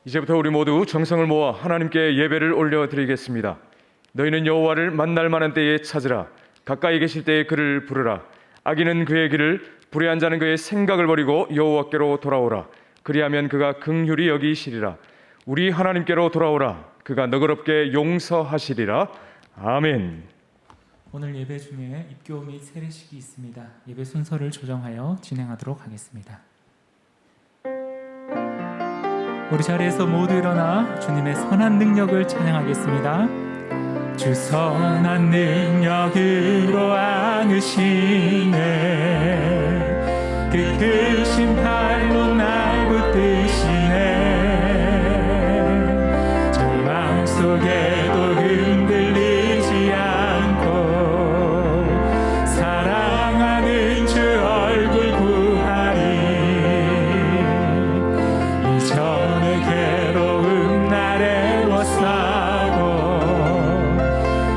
이제부터 우리 모두 정성을 모아 하나님께 예배를 올려드리겠습니다. 너희는 여호와를 만날 만한 때에 찾으라. 가까이 계실 때에 그를 부르라. 악인은 그의 길을, 불의한 자는 그의 생각을 버리고 여호와께로 돌아오라. 그리하면 그가 긍휼히 여기시리라. 우리 하나님께로 돌아오라. 그가 너그럽게 용서하시리라. 아멘. 오늘 예배 중에 입교 및 세례식이 있습니다. 예배 순서를 조정하여 진행하도록 하겠습니다. 우리 자리에서 모두 일어나 주님의 선한 능력을 찬양하겠습니다. 주 선한 능력으로 안으시네. 그 크신 팔로 날 붙드시네. 절망 속에도 흔들리지 않고 사랑하는 주 얼굴 구하리. 이전의 괴로움 날에 워싸고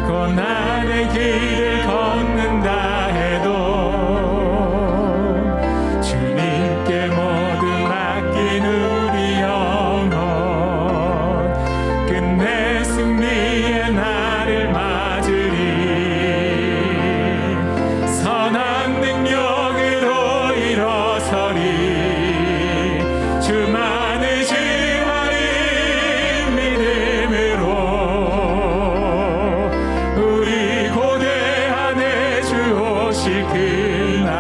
고난의 길을 걷는다 해도 주님께 모두 맡긴 우리 영혼 끝내 승리의 날을 맞으리. 선한 능력으로 일어서리. 주만을 지하리. 믿음으로 우리 고대한에 주 오실 그날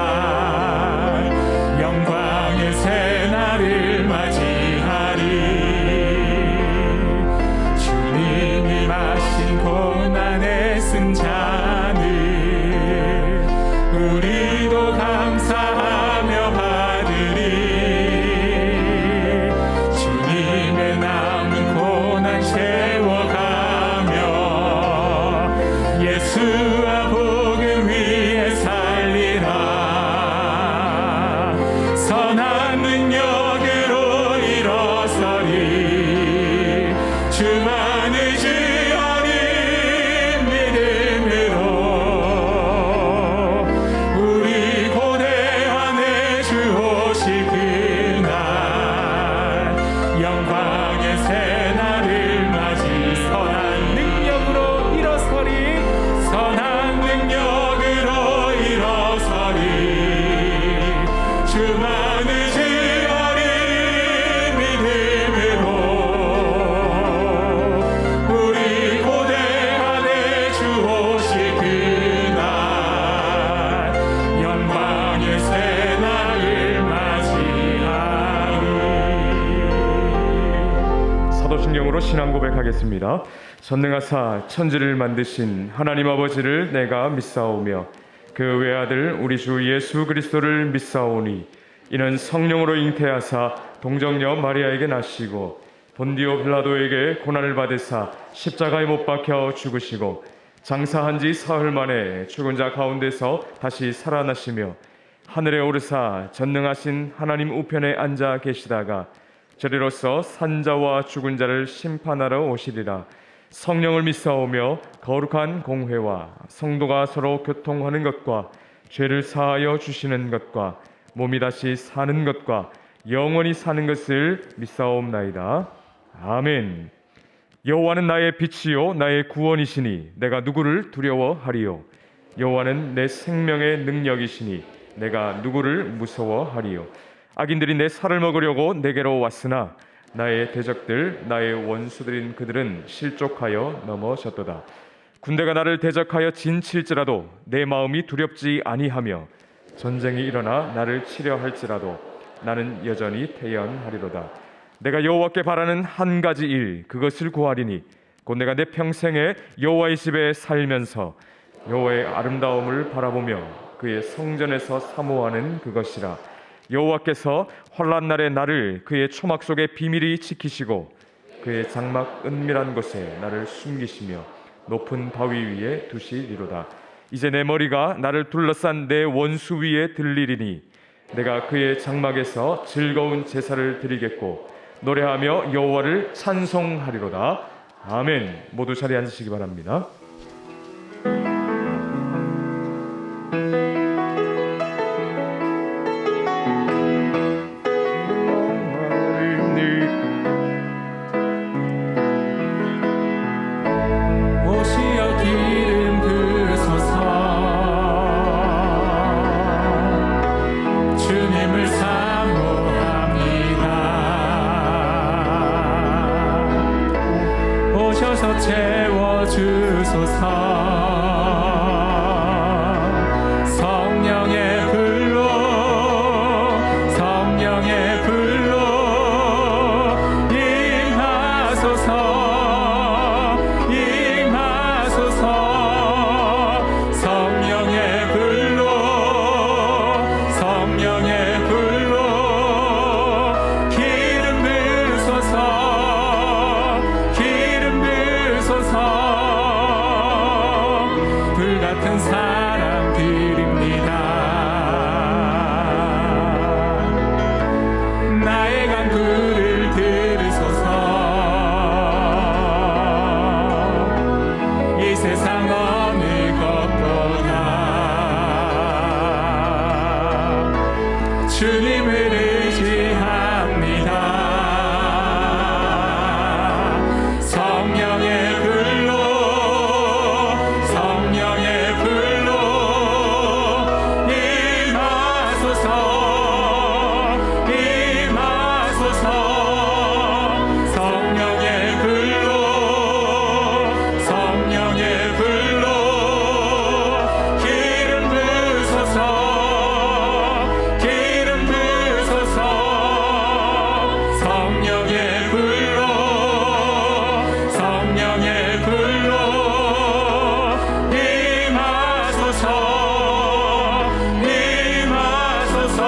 영광의 새날을 맞이하리. 주님이 마신 고난의 승자는 우리도 감사하며 받으리. 주님의 남은 고난 채워가며 예수와 복음 위에 살리라. 선한 능력으로 일어서리. 주만을 지하리. 믿음으로 우리 고대한에 주 오실 그날 영광의 새날을 맞이. 선한 능력으로 일어서리. 선한 능력으로 일어서리. 주만을 지하리. 믿음으로 우리 고대한에 주 오실 그날 영광의 새날을 맞이하리. 사도신경으로 신앙 고백하겠습니다. 전능하사 천지를 만드신 하나님 아버지를 내가 믿사오며 그 외아들 우리 주 예수 그리스도를 믿사오니 이는 성령으로 잉태하사 동정녀 마리아에게 나시고 본디오 빌라도에게 고난을 받으사 십자가에 못 박혀 죽으시고 장사한 지 사흘 만에 죽은 자 가운데서 다시 살아나시며 하늘에 오르사 전능하신 하나님 우편에 앉아 계시다가 저리로서 산자와 죽은 자를 심판하러 오시리라. 성령을 믿사오며 거룩한 공회와 성도가 서로 교통하는 것과 죄를 사하여 주시는 것과 몸이 다시 사는 것과 영원히 사는 것을 믿사옵나이다. 아멘. 여호와는 나의 빛이요 나의 구원이시니 내가 누구를 두려워하리요. 여호와는 내 생명의 능력이시니 내가 누구를 무서워하리요. 악인들이 내 살을 먹으려고 내게로 왔으나 나의 대적들 나의 원수들인 그들은 실족하여 넘어졌도다. 군대가 나를 대적하여 진칠지라도 내 마음이 두렵지 아니하며 전쟁이 일어나 나를 치려 할지라도 나는 여전히 태연하리로다. 내가 여호와께 바라는 한 가지 일 그것을 구하리니 곧 내가 내 평생에 여호와의 집에 살면서 여호와의 아름다움을 바라보며 그의 성전에서 사모하는 그것이라. 여호와께서 환난 날에 나를 그의 초막 속에 비밀히 지키시고 그의 장막 은밀한 곳에 나를 숨기시며 높은 바위 위에 두시리로다. 이제 내 머리가 나를 둘러싼 내 원수 위에 들리리니 내가 그의 장막에서 즐거운 제사를 드리겠고 노래하며 여호와를 찬송하리로다. 아멘. 모두 자리에 앉으시기 바랍니다. 부어서 채워주소서. 성령의 불로 성령의 불로 임하소서. 임하소서. 성령의 불로 성령의 불로 기름 부으소서. 기름 부으소서. 불같은 사랑 드립니다. 나의 간구를 들으소서. 이 세상 어느 것보다 주님을 의지합니다. 성령의 불로 성령의 불로 임하소서. 임하소서. 성령의 불로 성령의 불로 기름 부으소서. 기름 부으소서. 성령의 불로 성령의 불로 임하소서. 임하소서.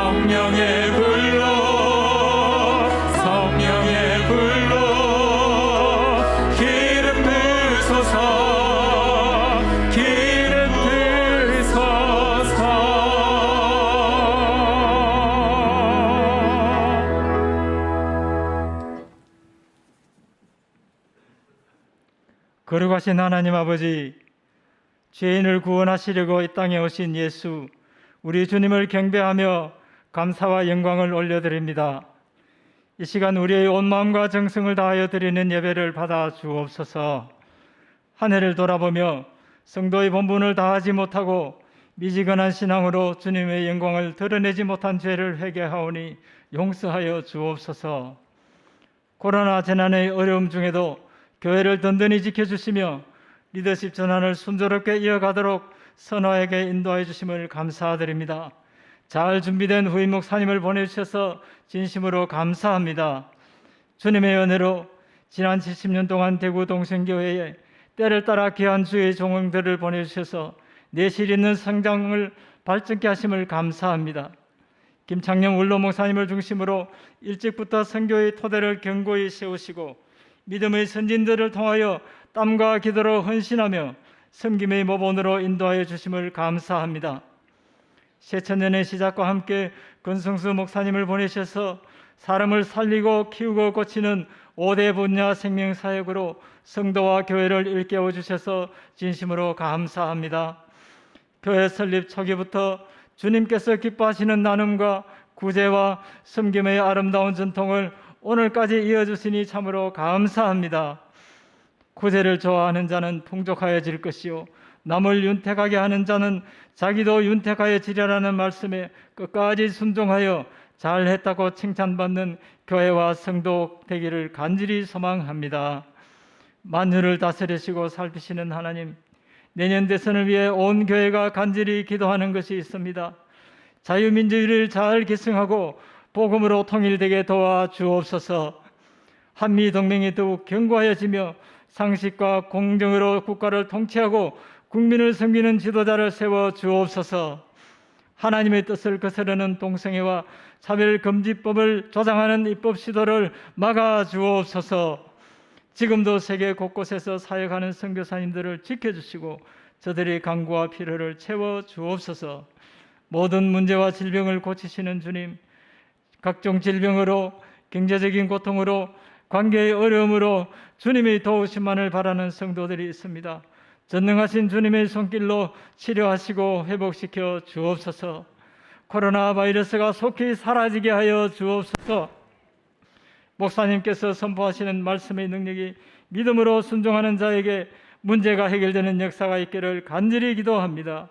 성령의 불로 성령의 불로 기름 부으소서. 기름 부으소서. 거룩하신 하나님 아버지, 죄인을 구원하시려고 이 땅에 오신 예수, 우리 주님을 경배하며 감사와 영광을 올려드립니다. 이 시간 우리의 온 마음과 정성을 다하여 드리는 예배를 받아 주옵소서. 한 해를 돌아보며 성도의 본분을 다하지 못하고 미지근한 신앙으로 주님의 영광을 드러내지 못한 죄를 회개하오니 용서하여 주옵소서. 코로나 재난의 어려움 중에도 교회를 든든히 지켜주시며 리더십 전환을 순조롭게 이어가도록 선화에게 인도해 주심을 감사드립니다. 잘 준비된 후임 목사님을 보내주셔서 진심으로 감사합니다. 주님의 은혜로 지난 70년 동안 대구 동성교회에 때를 따라 귀한 주의 종들을 보내주셔서 내실 있는 성장을 발전케 하심을 감사합니다. 김창녕 울로 목사님을 중심으로 일찍부터 선교의 토대를 견고히 세우시고 믿음의 선진들을 통하여 땀과 기도로 헌신하며 섬김의 모본으로 인도하여 주심을 감사합니다. 새천년의 시작과 함께 권성수 목사님을 보내셔서 사람을 살리고 키우고 고치는 5대 분야 생명사역으로 성도와 교회를 일깨워 주셔서 진심으로 감사합니다. 교회 설립 초기부터 주님께서 기뻐하시는 나눔과 구제와 섬김의 아름다운 전통을 오늘까지 이어주시니 참으로 감사합니다. 구제를 좋아하는 자는 풍족하여질 것이요 남을 윤택하게 하는 자는 자기도 윤택하여지리라는 말씀에 끝까지 순종하여 잘했다고 칭찬받는 교회와 성도 되기를 간절히 소망합니다. 만유를 다스리시고 살피시는 하나님, 내년 대선을 위해 온 교회가 간절히 기도하는 것이 있습니다. 자유민주주의를 잘 계승하고 복음으로 통일되게 도와주옵소서. 한미동맹이 더욱 견고하여지며 상식과 공정으로 국가를 통치하고 국민을 섬기는 지도자를 세워주옵소서. 하나님의 뜻을 거스르는 동성애와 차별금지법을 조장하는 입법 시도를 막아주옵소서. 지금도 세계 곳곳에서 사역하는 선교사님들을 지켜주시고 저들의 간구와 필요를 채워주옵소서. 모든 문제와 질병을 고치시는 주님, 각종 질병으로 경제적인 고통으로 관계의 어려움으로 주님의 도우심만을 바라는 성도들이 있습니다. 전능하신 주님의 손길로 치료하시고 회복시켜 주옵소서. 코로나 바이러스가 속히 사라지게 하여 주옵소서. 목사님께서 선포하시는 말씀의 능력이 믿음으로 순종하는 자에게 문제가 해결되는 역사가 있기를 간절히 기도합니다.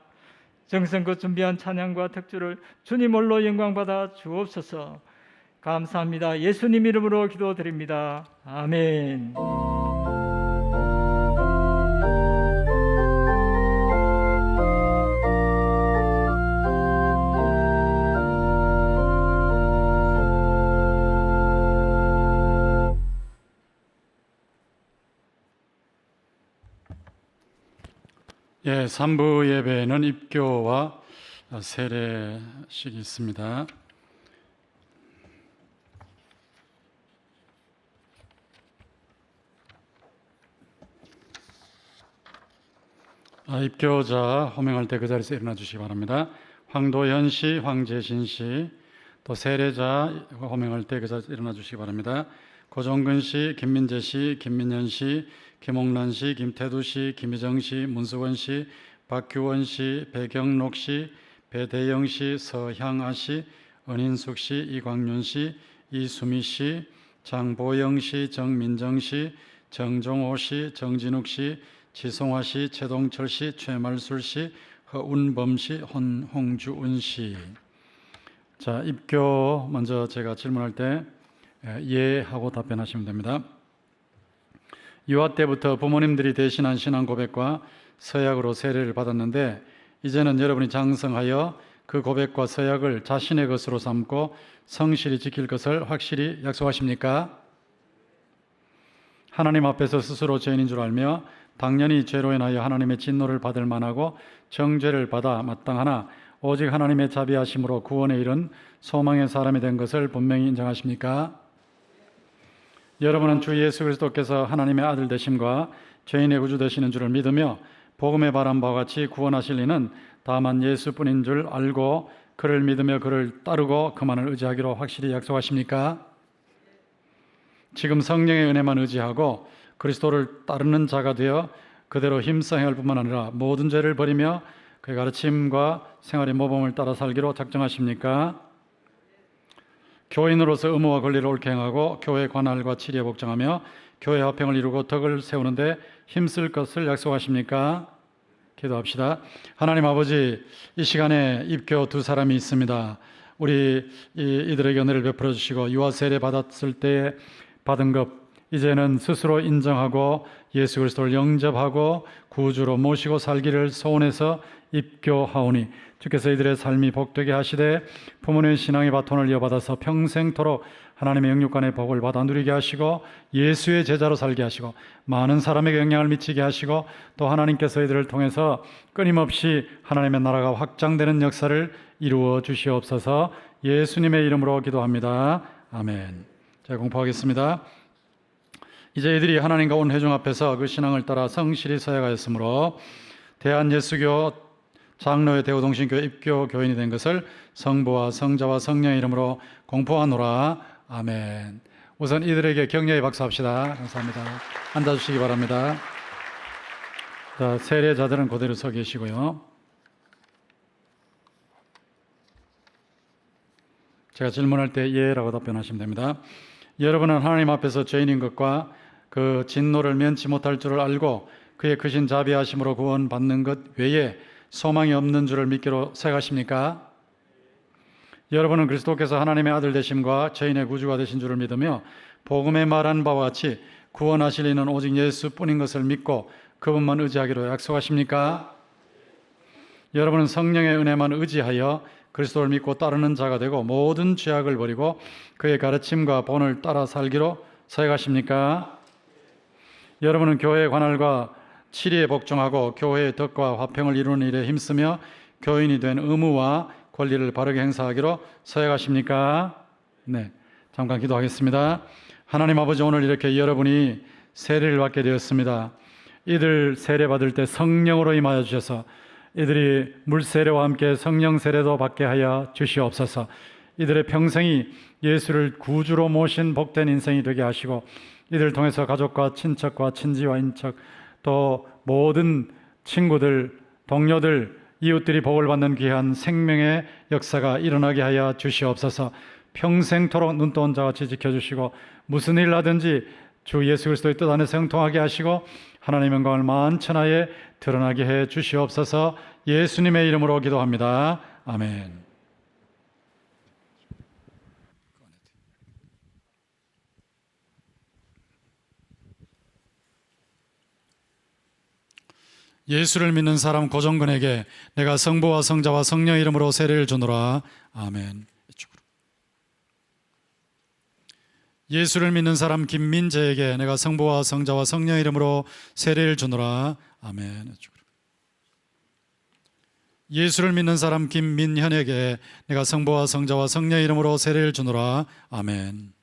정성껏 준비한 찬양과 특주를 주님 홀로 영광받아 주옵소서. 감사합니다. 예수님 이름으로 기도드립니다. 아멘. 예, 3부 예배는 입교와 세례식이 있습니다. 입교자 호명할 때 그 자리에서 일어나 주시기 바랍니다. 황도현 씨, 황재신 씨, 또 세례자 호명할 때 그 자리에서 일어나 주시기 바랍니다. 고종근 씨, 김민재 씨, 김민현 씨, 김홍란 씨, 김태두 씨, 김희정 씨, 문수건 씨, 박규원 씨, 배경록 씨, 배대영 씨, 서향아 씨, 은인숙 씨, 이광윤 씨, 이수미 씨, 장보영 씨, 정민정 씨, 정종호 씨, 정진욱 씨, 지송화 씨, 최동철 씨, 최말술 씨, 허운범 씨, 홍주은 씨. 자, 입교 먼저 제가 질문할 때 예 하고 답변하시면 됩니다. 유아 때부터 부모님들이 대신한 신앙 고백과 서약으로 세례를 받았는데 이제는 여러분이 장성하여 그 고백과 서약을 자신의 것으로 삼고 성실히 지킬 것을 확실히 약속하십니까? 하나님 앞에서 스스로 죄인인 줄 알며 당연히 죄로 인하여 하나님의 진노를 받을 만하고 정죄를 받아 마땅하나 오직 하나님의 자비하심으로 구원에 이른 소망의 사람이 된 것을 분명히 인정하십니까? 여러분은 주 예수 그리스도께서 하나님의 아들 되심과 죄인의 구주 되시는 줄을 믿으며 복음의 바람 바와 같이 구원하실 이는 다만 예수뿐인 줄 알고 그를 믿으며 그를 따르고 그만을 의지하기로 확실히 약속하십니까? 지금 성령의 은혜만 의지하고 그리스도를 따르는 자가 되어 그대로 힘써 행할 뿐만 아니라 모든 죄를 버리며 그의 가르침과 생활의 모범을 따라 살기로 작정하십니까? 교인으로서 의무와 권리를 옳게 행하고 교회 관할과 치리에 복종하며 교회 화평을 이루고 덕을 세우는데 힘쓸 것을 약속하십니까? 기도합시다. 하나님 아버지, 이 시간에 입교 두 사람이 있습니다. 우리 이들에게 은혜를 베풀어 주시고 유아 세례 받았을 때 받은 것 이제는 스스로 인정하고 예수 그리스도를 영접하고 구주로 모시고 살기를 소원해서 입교하오니 주께서 이들의 삶이 복되게 하시되 부모님의 신앙의 바톤을 이어받아서 평생토록 하나님의 영육간의 복을 받아 누리게 하시고 예수의 제자로 살게 하시고 많은 사람에게 영향을 미치게 하시고 또 하나님께서 이들을 통해서 끊임없이 하나님의 나라가 확장되는 역사를 이루어 주시옵소서. 예수님의 이름으로 기도합니다. 아멘. 제가 공포하겠습니다. 이제 이들이 하나님과 온 회중 앞에서 그 신앙을 따라 성실히 서약하였으므로 대한예수교 장로회 대우동신교회 입교 교인이 된 것을 성부와 성자와 성령의 이름으로 공포하노라. 아멘. 우선 이들에게 격려의 박수합시다. 감사합니다. 앉아주시기 바랍니다. 자, 세례자들은 그대로 서 계시고요. 제가 질문할 때 예라고 답변하시면 됩니다. 여러분은 하나님 앞에서 죄인인 것과 그 진노를 면치 못할 줄을 알고 그의 크신 자비하심으로 구원받는 것 외에 소망이 없는 줄을 믿기로 생각하십니까? 여러분은 그리스도께서 하나님의 아들 되심과 죄인의 구주가 되신 줄을 믿으며 복음에 말한 바와 같이 구원하실 이는 오직 예수뿐인 것을 믿고 그분만 의지하기로 약속하십니까? 여러분은 성령의 은혜만 의지하여 그리스도를 믿고 따르는 자가 되고 모든 죄악을 버리고 그의 가르침과 본을 따라 살기로 서약하십니까? 여러분은 교회의 관할과 치리에 복종하고 교회의 덕과 화평을 이루는 일에 힘쓰며 교인이 된 의무와 권리를 바르게 행사하기로 서약하십니까? 네, 잠깐 기도하겠습니다. 하나님 아버지, 오늘 이렇게 여러분이 세례를 받게 되었습니다. 이들 세례 받을 때 성령으로 임하여 주셔서 이들이 물세례와 함께 성령 세례도 받게 하여 주시옵소서. 이들의 평생이 예수를 구주로 모신 복된 인생이 되게 하시고 이들을 통해서 가족과 친척과 친지와 인척 또 모든 친구들, 동료들, 이웃들이 복을 받는 귀한 생명의 역사가 일어나게 하여 주시옵소서. 평생토록 눈떠온 자같이 지켜주시고 무슨 일 하든지 주 예수 그리스도의 뜻 안에서 형통하게 하시고 하나님의 영광을 만천하에 드러나게 해 주시옵소서. 예수님의 이름으로 기도합니다. 아멘. 예수를 믿는 사람 고정근에게 내가 성부와 성자와 성령의 이름으로 세례를 주노라. 아멘. 이쪽으로. 예수를 믿는 사람 김민재에게 내가 성부와 성자와 성령의 이름으로 세례를 주노라. 아멘. 이쪽으로. 예수를 믿는 사람 김민현에게 내가 성부와 성자와 성령의 이름으로 세례를 주노라. 아멘.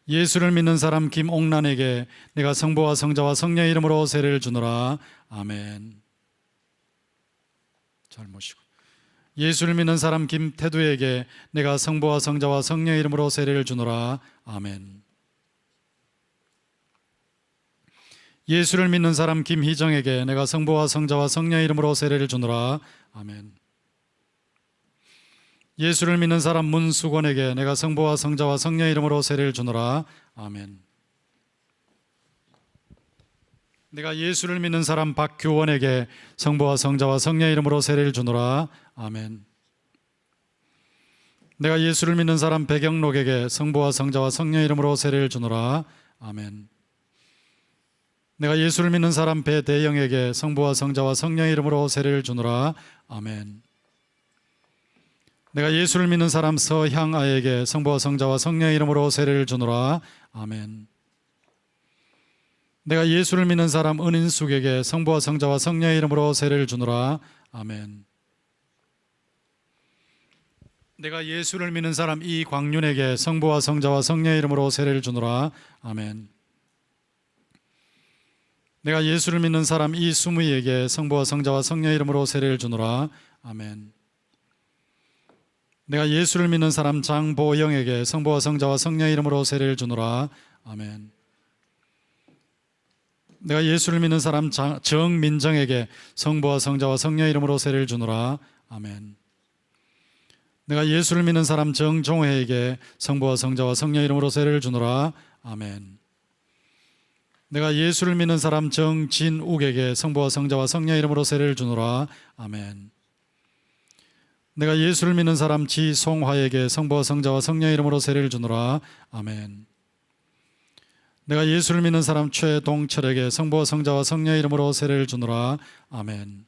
예수를 믿는 사람 김옥란에게 내가 성부와 성자와 성령의 이름으로 세례를 주노라. 아멘. 잘 모시고. 예수를 믿는 사람 김태두에게 내가 성부와 성자와 성령의 이름으로 세례를 주노라. 아멘. 예수를 믿는 사람 김희정에게 내가 성부와 성자와 성령의 이름으로 세례를 주노라. 아멘. 예수를 믿는 사람 문수건에게 내가 성부와 성자와 성령의 이름으로 세례를 주노라. 아멘. 내가 예수를 믿는 사람 박규원에게 성부와 성자와 성령의 이름으로 세례를 주노라. 아멘. 내가 예수를 믿는 사람 백영록에게 성부와 성자와 성령의 이름으로 세례를 주노라. 아멘. 내가 예수를 믿는 사람 배대영에게 성부와 성자와 성령의 이름으로 세례를 주노라. 아멘. 내가 예수를 믿는 사람 서향아에게 성부와 성자와 성령의 이름으로 세례를 주노라. 아멘. 내가 예수를 믿는 사람 은인숙에게 성부와 성자와 성령의 이름으로 세례를 주노라. 아멘. 내가 예수를 믿는 사람 이광윤에게 성부와 성자와 성령의 이름으로 세례를 주노라. 아멘. 내가 예수를 믿는 사람 이수무이에게 성부와 성자와 성령의 이름으로 세례를 주노라. 아멘. 내가 예수를 믿는 사람 장보영에게 성부와 성자와 성령의 이름으로 세례를 주노라. 아멘. 내가 예수를 믿는 사람 정민정에게 성부와 성자와 성령의 이름으로 세례를 주노라. 아멘. 내가 예수를 믿는 사람 정종회에게 성부와 성자와 성령의 이름으로 세례를 주노라. 아멘. 내가 예수를 믿는 사람 정진욱에게 성부와 성자와 성령의 이름으로 세례를 주노라. 아멘. 내가 예수를 믿는 사람 지송화에게 성부와 성자와 성령의 이름으로 세례를 주노라. 아멘. 내가 예수를 믿는 사람 최동철에게 성부와 성자와 성령의 이름으로 세례를 주노라. 아멘.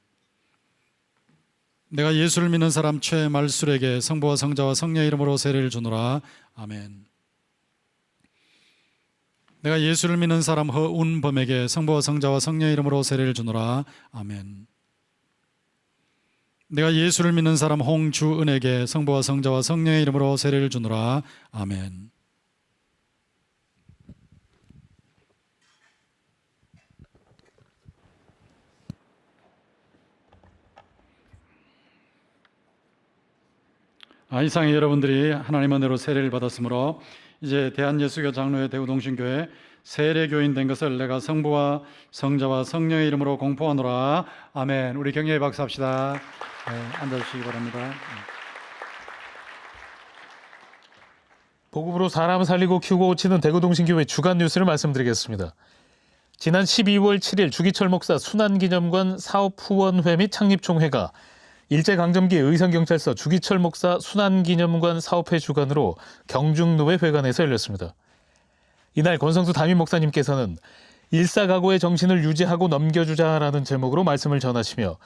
내가 예수를 믿는 사람 최말술에게 성부와 성자와 성령의 이름으로 세례를 주노라. 아멘. 내가 예수를 믿는 사람 허운범에게 성부와 성자와 성령의 이름으로 세례를 주노라. 아멘. 내가 예수를 믿는 사람 홍주은에게 성부와 성자와 성령의 이름으로 세례를 주노라. 아멘. 이상의 여러분들이 하나님의 은혜로 세례를 받았으므로 이제 대한예수교 장로회 대구동신교회 세례교인 된 것을 내가 성부와 성자와 성령의 이름으로 공포하노라. 아멘. 우리 격려의 박수합시다. 앉아주시기 바랍니다. 복음으로 사람 살리고 키우고 고치는 대구동신교회 주간 뉴스를 말씀드리겠습니다. 지난 12월 7일 주기철 목사 순환기념관 사업후원회 및 창립총회가 일제강점기 의성경찰서 주기철 목사 순환기념관 사업회 주관으로 경중노회회관에서 열렸습니다. 이날 권성수 담임 목사님께서는 일사각오의 정신을 유지하고 넘겨주자라는 제목으로 말씀을 전하시며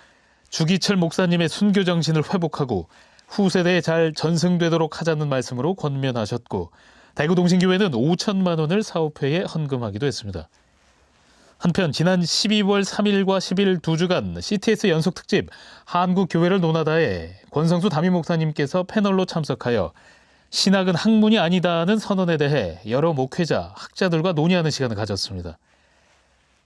주기철 목사님의 순교 정신을 회복하고 후세대에 잘 전승되도록 하자는 말씀으로 권면하셨고 대구동신교회는 5천만 원을 사업회에 헌금하기도 했습니다. 한편 지난 12월 3일과 10일 2주간 CTS 연속특집 한국교회를 논하다에 권성수 담임 목사님께서 패널로 참석하여 신학은 학문이 아니다는 선언에 대해 여러 목회자, 학자들과 논의하는 시간을 가졌습니다.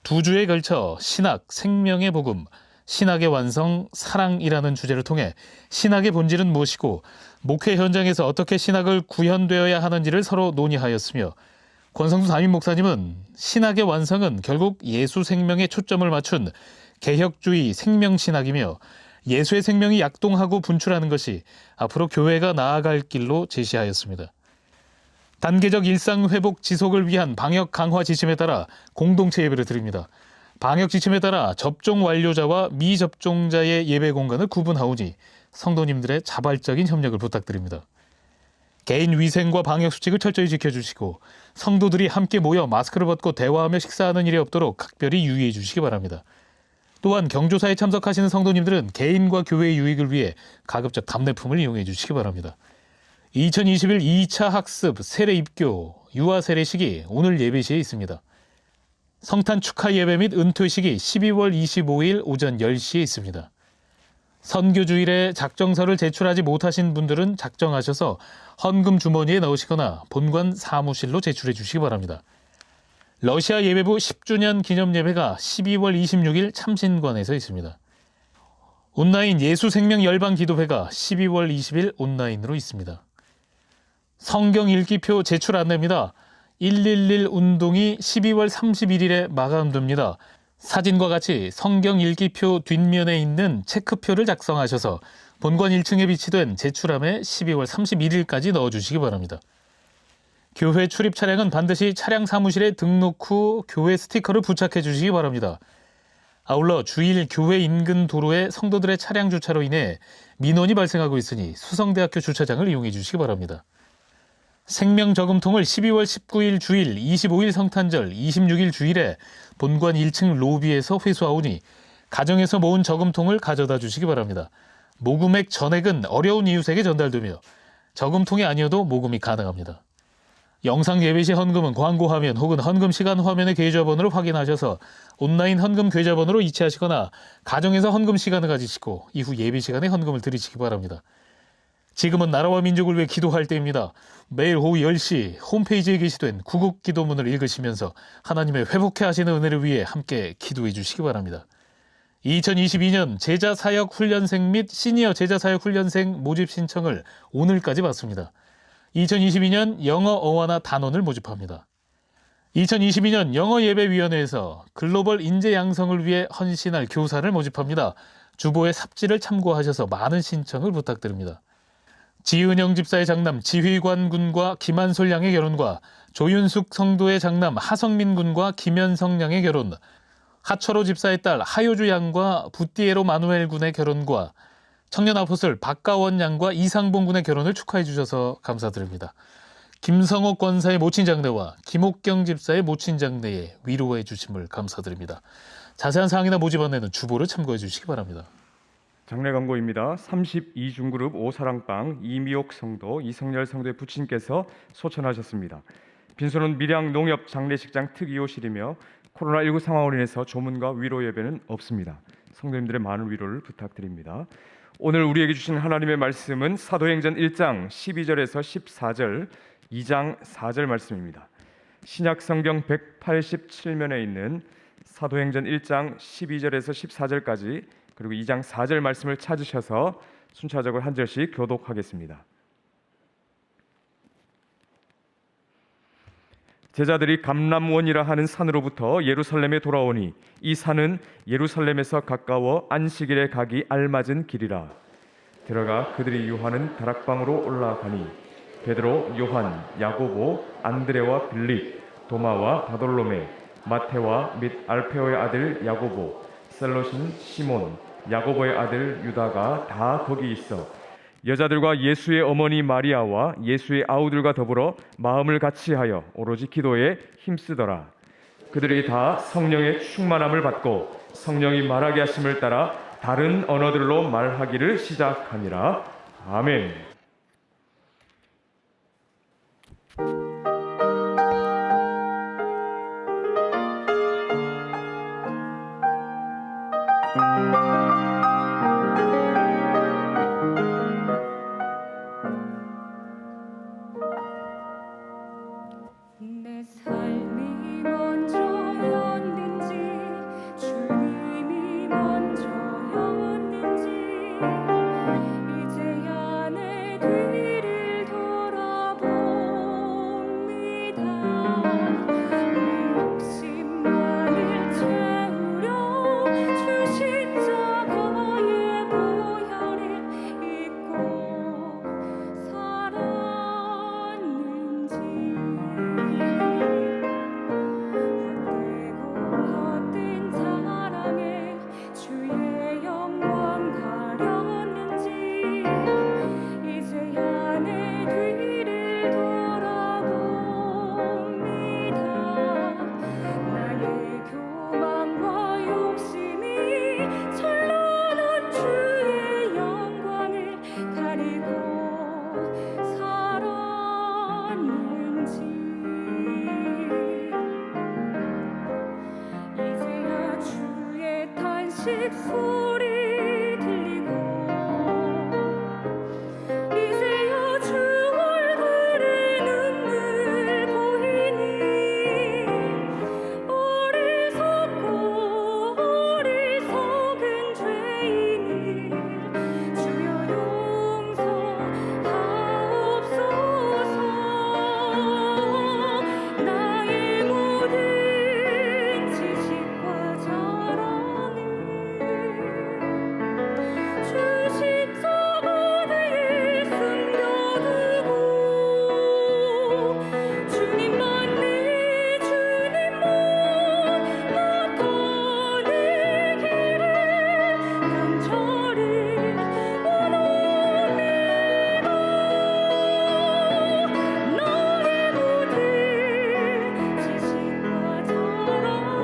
2주에 걸쳐 신학, 생명의 복음, 신학의 완성, 사랑이라는 주제를 통해 신학의 본질은 무엇이고 목회 현장에서 어떻게 신학을 구현되어야 하는지를 서로 논의하였으며 권성수 담임 목사님은 신학의 완성은 결국 예수 생명에 초점을 맞춘 개혁주의 생명신학이며 예수의 생명이 약동하고 분출하는 것이 앞으로 교회가 나아갈 길로 제시하였습니다. 단계적 일상 회복 지속을 위한 방역 강화 지침에 따라 공동체 예배를 드립니다. 방역 지침에 따라 접종 완료자와 미접종자의 예배 공간을 구분하오니 성도님들의 자발적인 협력을 부탁드립니다. 개인 위생과 방역 수칙을 철저히 지켜주시고 성도들이 함께 모여 마스크를 벗고 대화하며 식사하는 일이 없도록 각별히 유의해 주시기 바랍니다. 또한 경조사에 참석하시는 성도님들은 개인과 교회의 유익을 위해 가급적 답례품을 이용해 주시기 바랍니다. 2021 2차 학습 세례 입교 유아 세례식이 오늘 예배시에 있습니다. 성탄 축하 예배 및 은퇴식이 12월 25일 오전 10시에 있습니다. 선교주일에 작정서를 제출하지 못하신 분들은 작정하셔서 헌금 주머니에 넣으시거나 본관 사무실로 제출해 주시기 바랍니다. 러시아 예배부 10주년 기념 예배가 12월 26일 참신관에서 있습니다. 온라인 예수생명 열방 기도회가 12월 20일 온라인으로 있습니다. 성경 읽기표 제출 안내입니다. 111 운동이 12월 31일에 마감됩니다. 사진과 같이 성경 읽기표 뒷면에 있는 체크표를 작성하셔서 본관 1층에 비치된 제출함에 12월 31일까지 넣어주시기 바랍니다. 교회 출입 차량은 반드시 차량 사무실에 등록 후 교회 스티커를 부착해 주시기 바랍니다. 아울러 주일 교회 인근 도로에 성도들의 차량 주차로 인해 민원이 발생하고 있으니 수성대학교 주차장을 이용해 주시기 바랍니다. 생명저금통을 12월 19일 주일, 25일 성탄절, 26일 주일에 본관 1층 로비에서 회수하오니 가정에서 모은 저금통을 가져다 주시기 바랍니다. 모금액 전액은 어려운 이웃에게 전달되며 저금통이 아니어도 모금이 가능합니다. 영상 예배 시 헌금은 광고 화면 혹은 헌금 시간 화면의 계좌번호를 확인하셔서 온라인 헌금 계좌번호로 이체하시거나 가정에서 헌금 시간을 가지시고 이후 예배 시간에 헌금을 드리시기 바랍니다. 지금은 나라와 민족을 위해 기도할 때입니다. 매일 오후 10시 홈페이지에 게시된 구국 기도문을 읽으시면서 하나님의 회복해 하시는 은혜를 위해 함께 기도해 주시기 바랍니다. 2022년 제자사역훈련생 및 시니어 제자사역훈련생 모집 신청을 오늘까지 받습니다. 2022년 영어 어화나 단원을 모집합니다. 2022년 영어예배위원회에서 글로벌 인재 양성을 위해 헌신할 교사를 모집합니다. 주보의 삽지를 참고하셔서 많은 신청을 부탁드립니다. 지은영 집사의 장남 지휘관 군과 김한솔 양의 결혼과 조윤숙 성도의 장남 하성민 군과 김현성 양의 결혼, 하철호 집사의 딸 하효주 양과 부띠에로 마누엘 군의 결혼과 청년 아포슬 박가원 양과 이상봉 군의 결혼을 축하해 주셔서 감사드립니다. 김성옥 권사의 모친장례와 김옥경 집사의 모친장례에 위로해 주심을 감사드립니다. 자세한 사항이나 모집 안내는 주보를 참고해 주시기 바랍니다. 장례 광고입니다. 32중그룹 오사랑방 이미옥 성도 이성열 성도의 부친께서 소천하셨습니다. 빈소는 밀양 농협 장례식장 특이호실이며 코로나19 상황으로 인해서 조문과 위로 예배는 없습니다. 성도님들의 많은 위로를 부탁드립니다. 오늘 우리에게 주신 하나님의 말씀은 사도행전 1장 12절에서 14절, 2장 4절 말씀입니다. 신약 성경 187면에 있는 사도행전 1장 12절에서 14절까지 그리고 2장 4절 말씀을 찾으셔서 순차적으로 한 절씩 교독하겠습니다. 제자들이 감람원이라 하는 산으로부터 예루살렘에 돌아오니 이 산은 예루살렘에서 가까워 안식일에 가기 알맞은 길이라. 들어가 그들이 유하는 다락방으로 올라가니 베드로, 요한, 야고보, 안드레와 빌립, 도마와 바돌로메, 마테와 및 알페오의 아들 야고보, 셀롯인 시몬, 야고보의 아들 유다가 다 거기 있어 여자들과 예수의 어머니 마리아와 예수의 아우들과 더불어 마음을 같이하여 오로지 기도에 힘쓰더라. 그들이 다 성령의 충만함을 받고 성령이 말하게 하심을 따라 다른 언어들로 말하기를 시작하니라. 아멘. 내 삶이 먼저였는지 주님이 먼저였는지 이제야 내 뒤를 돌아보면 소식 소리 들리고 이제야 주 얼굴에 눈물 보이니 어리석고 어리석은 죄인이 주여 용서하옵소서. 나의 모든 지식과 자랑을 주 십자가에 숨겨두고 주님만 내 주님만 나타내기를 간절히 원합니다. 나의 모든 지식과 자랑을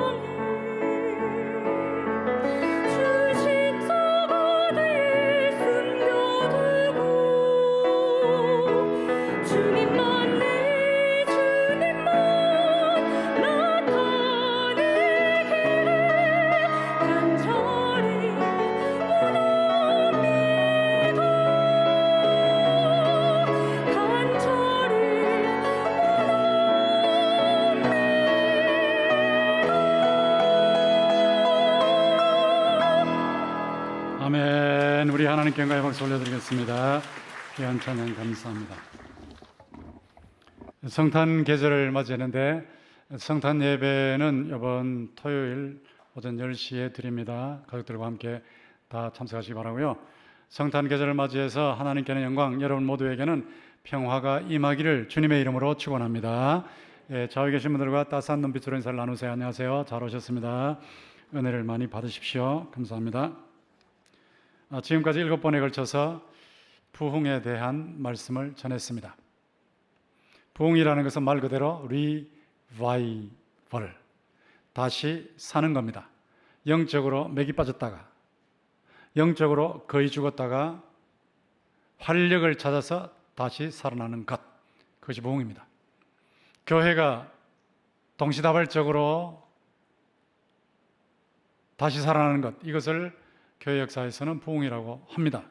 주 십자가에 숨겨두고 주님만 내 주님만 나타내기를 간절히 원합니다. 간절히 아멘. 우리 하나님께 영광의 박수 올려드리겠습니다. 귀한 찬양 감사합니다. 성탄 계절을 맞이했는데 성탄 예배는 이번 토요일 오전 10시에 드립니다. 가족들과 함께 다 참석하시기 바라고요. 성탄 계절을 맞이해서 하나님께는 영광, 여러분 모두에게는 평화가 임하기를 주님의 이름으로 축원합니다. 좌우에 계신 분들과 따스한 눈빛으로 인사를 나누세요. 안녕하세요. 잘 오셨습니다. 은혜를 많이 받으십시오. 감사합니다. 지금까지 7번에 걸쳐서 부흥에 대한 말씀을 전했습니다. 부흥이라는 것은 말 그대로 리바이벌, 다시 사는 겁니다. 영적으로 맥이 빠졌다가, 영적으로 거의 죽었다가 활력을 찾아서 다시 살아나는 것, 그것이 부흥입니다. 교회가 동시다발적으로 다시 살아나는 것, 이것을 교회 역사에서는 부흥이라고 합니다.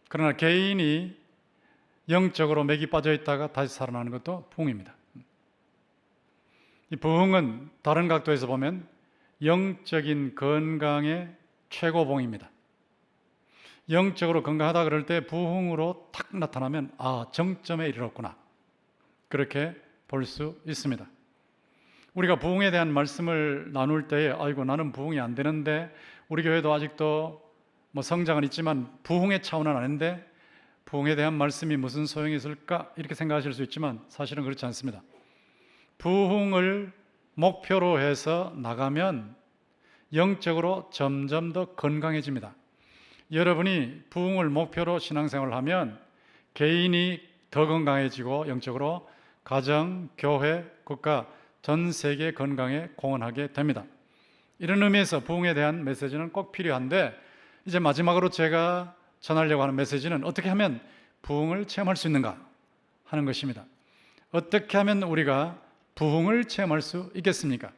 그러나 개인이 영적으로 맥이 빠져 있다가 다시 살아나는 것도 부흥입니다. 이 부흥은 다른 각도에서 보면 영적인 건강의 최고봉입니다. 영적으로 건강하다 그럴 때 부흥으로 탁 나타나면 정점에 이르렀구나, 그렇게 볼 수 있습니다. 우리가 부흥에 대한 말씀을 나눌 때에 아이고 나는 부흥이 안 되는데, 우리 교회도 아직도 성장은 있지만 부흥의 차원은 아닌데 부흥에 대한 말씀이 무슨 소용이 있을까, 이렇게 생각하실 수 있지만 사실은 그렇지 않습니다. 부흥을 목표로 해서 나가면 영적으로 점점 더 건강해집니다. 여러분이 부흥을 목표로 신앙생활을 하면 개인이 더 건강해지고 영적으로 가정, 교회, 국가, 전 세계 건강에 공헌하게 됩니다. 이런 의미에서 부흥에 대한 메시지는 꼭 필요한데, 이제 마지막으로 제가 전하려고 하는 메시지는 어떻게 하면 부흥을 체험할 수 있는가 하는 것입니다. 어떻게 하면 우리가 부흥을 체험할 수 있겠습니까?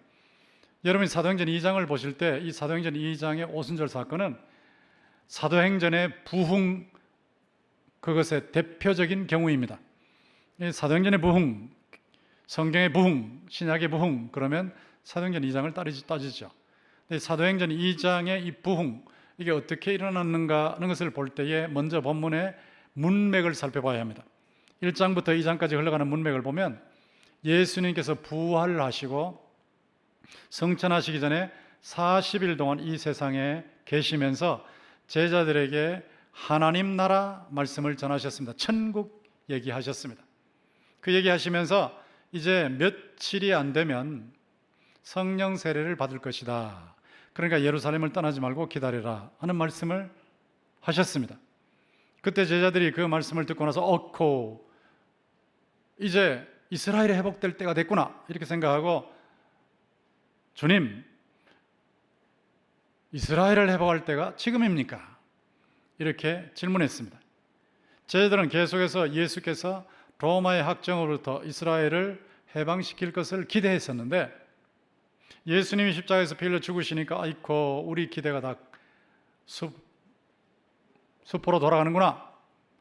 여러분이 사도행전 2장을 보실 때 이 사도행전 2장의 오순절 사건은 사도행전의 부흥, 그것의 대표적인 경우입니다. 이 사도행전의 부흥, 성경의 부흥, 신약의 부흥, 그러면 사도행전 2장을 따지죠. 사도행전 2장의 이 부흥, 이게 어떻게 일어났는가 하는 것을 볼 때에 먼저 본문의 문맥을 살펴봐야 합니다. 1장부터 2장까지 흘러가는 문맥을 보면 예수님께서 부활을 하시고 성천하시기 전에 40일 동안 이 세상에 계시면서 제자들에게 하나님 나라 말씀을 전하셨습니다. 천국 얘기하셨습니다. 그 얘기하시면서 이제 며칠이 안 되면 성령 세례를 받을 것이다. 그러니까 예루살렘을 떠나지 말고 기다려라 하는 말씀을 하셨습니다. 그때 제자들이 그 말씀을 듣고 나서 이제 이스라엘이 회복될 때가 됐구나 이렇게 생각하고, 주님, 이스라엘을 회복할 때가 지금입니까? 이렇게 질문했습니다. 제자들은 계속해서 예수께서 로마의 학정으로부터 이스라엘을 해방시킬 것을 기대했었는데 예수님이 십자가에서 피 흘려 죽으시니까 아이고 우리 기대가 다 수포로 돌아가는구나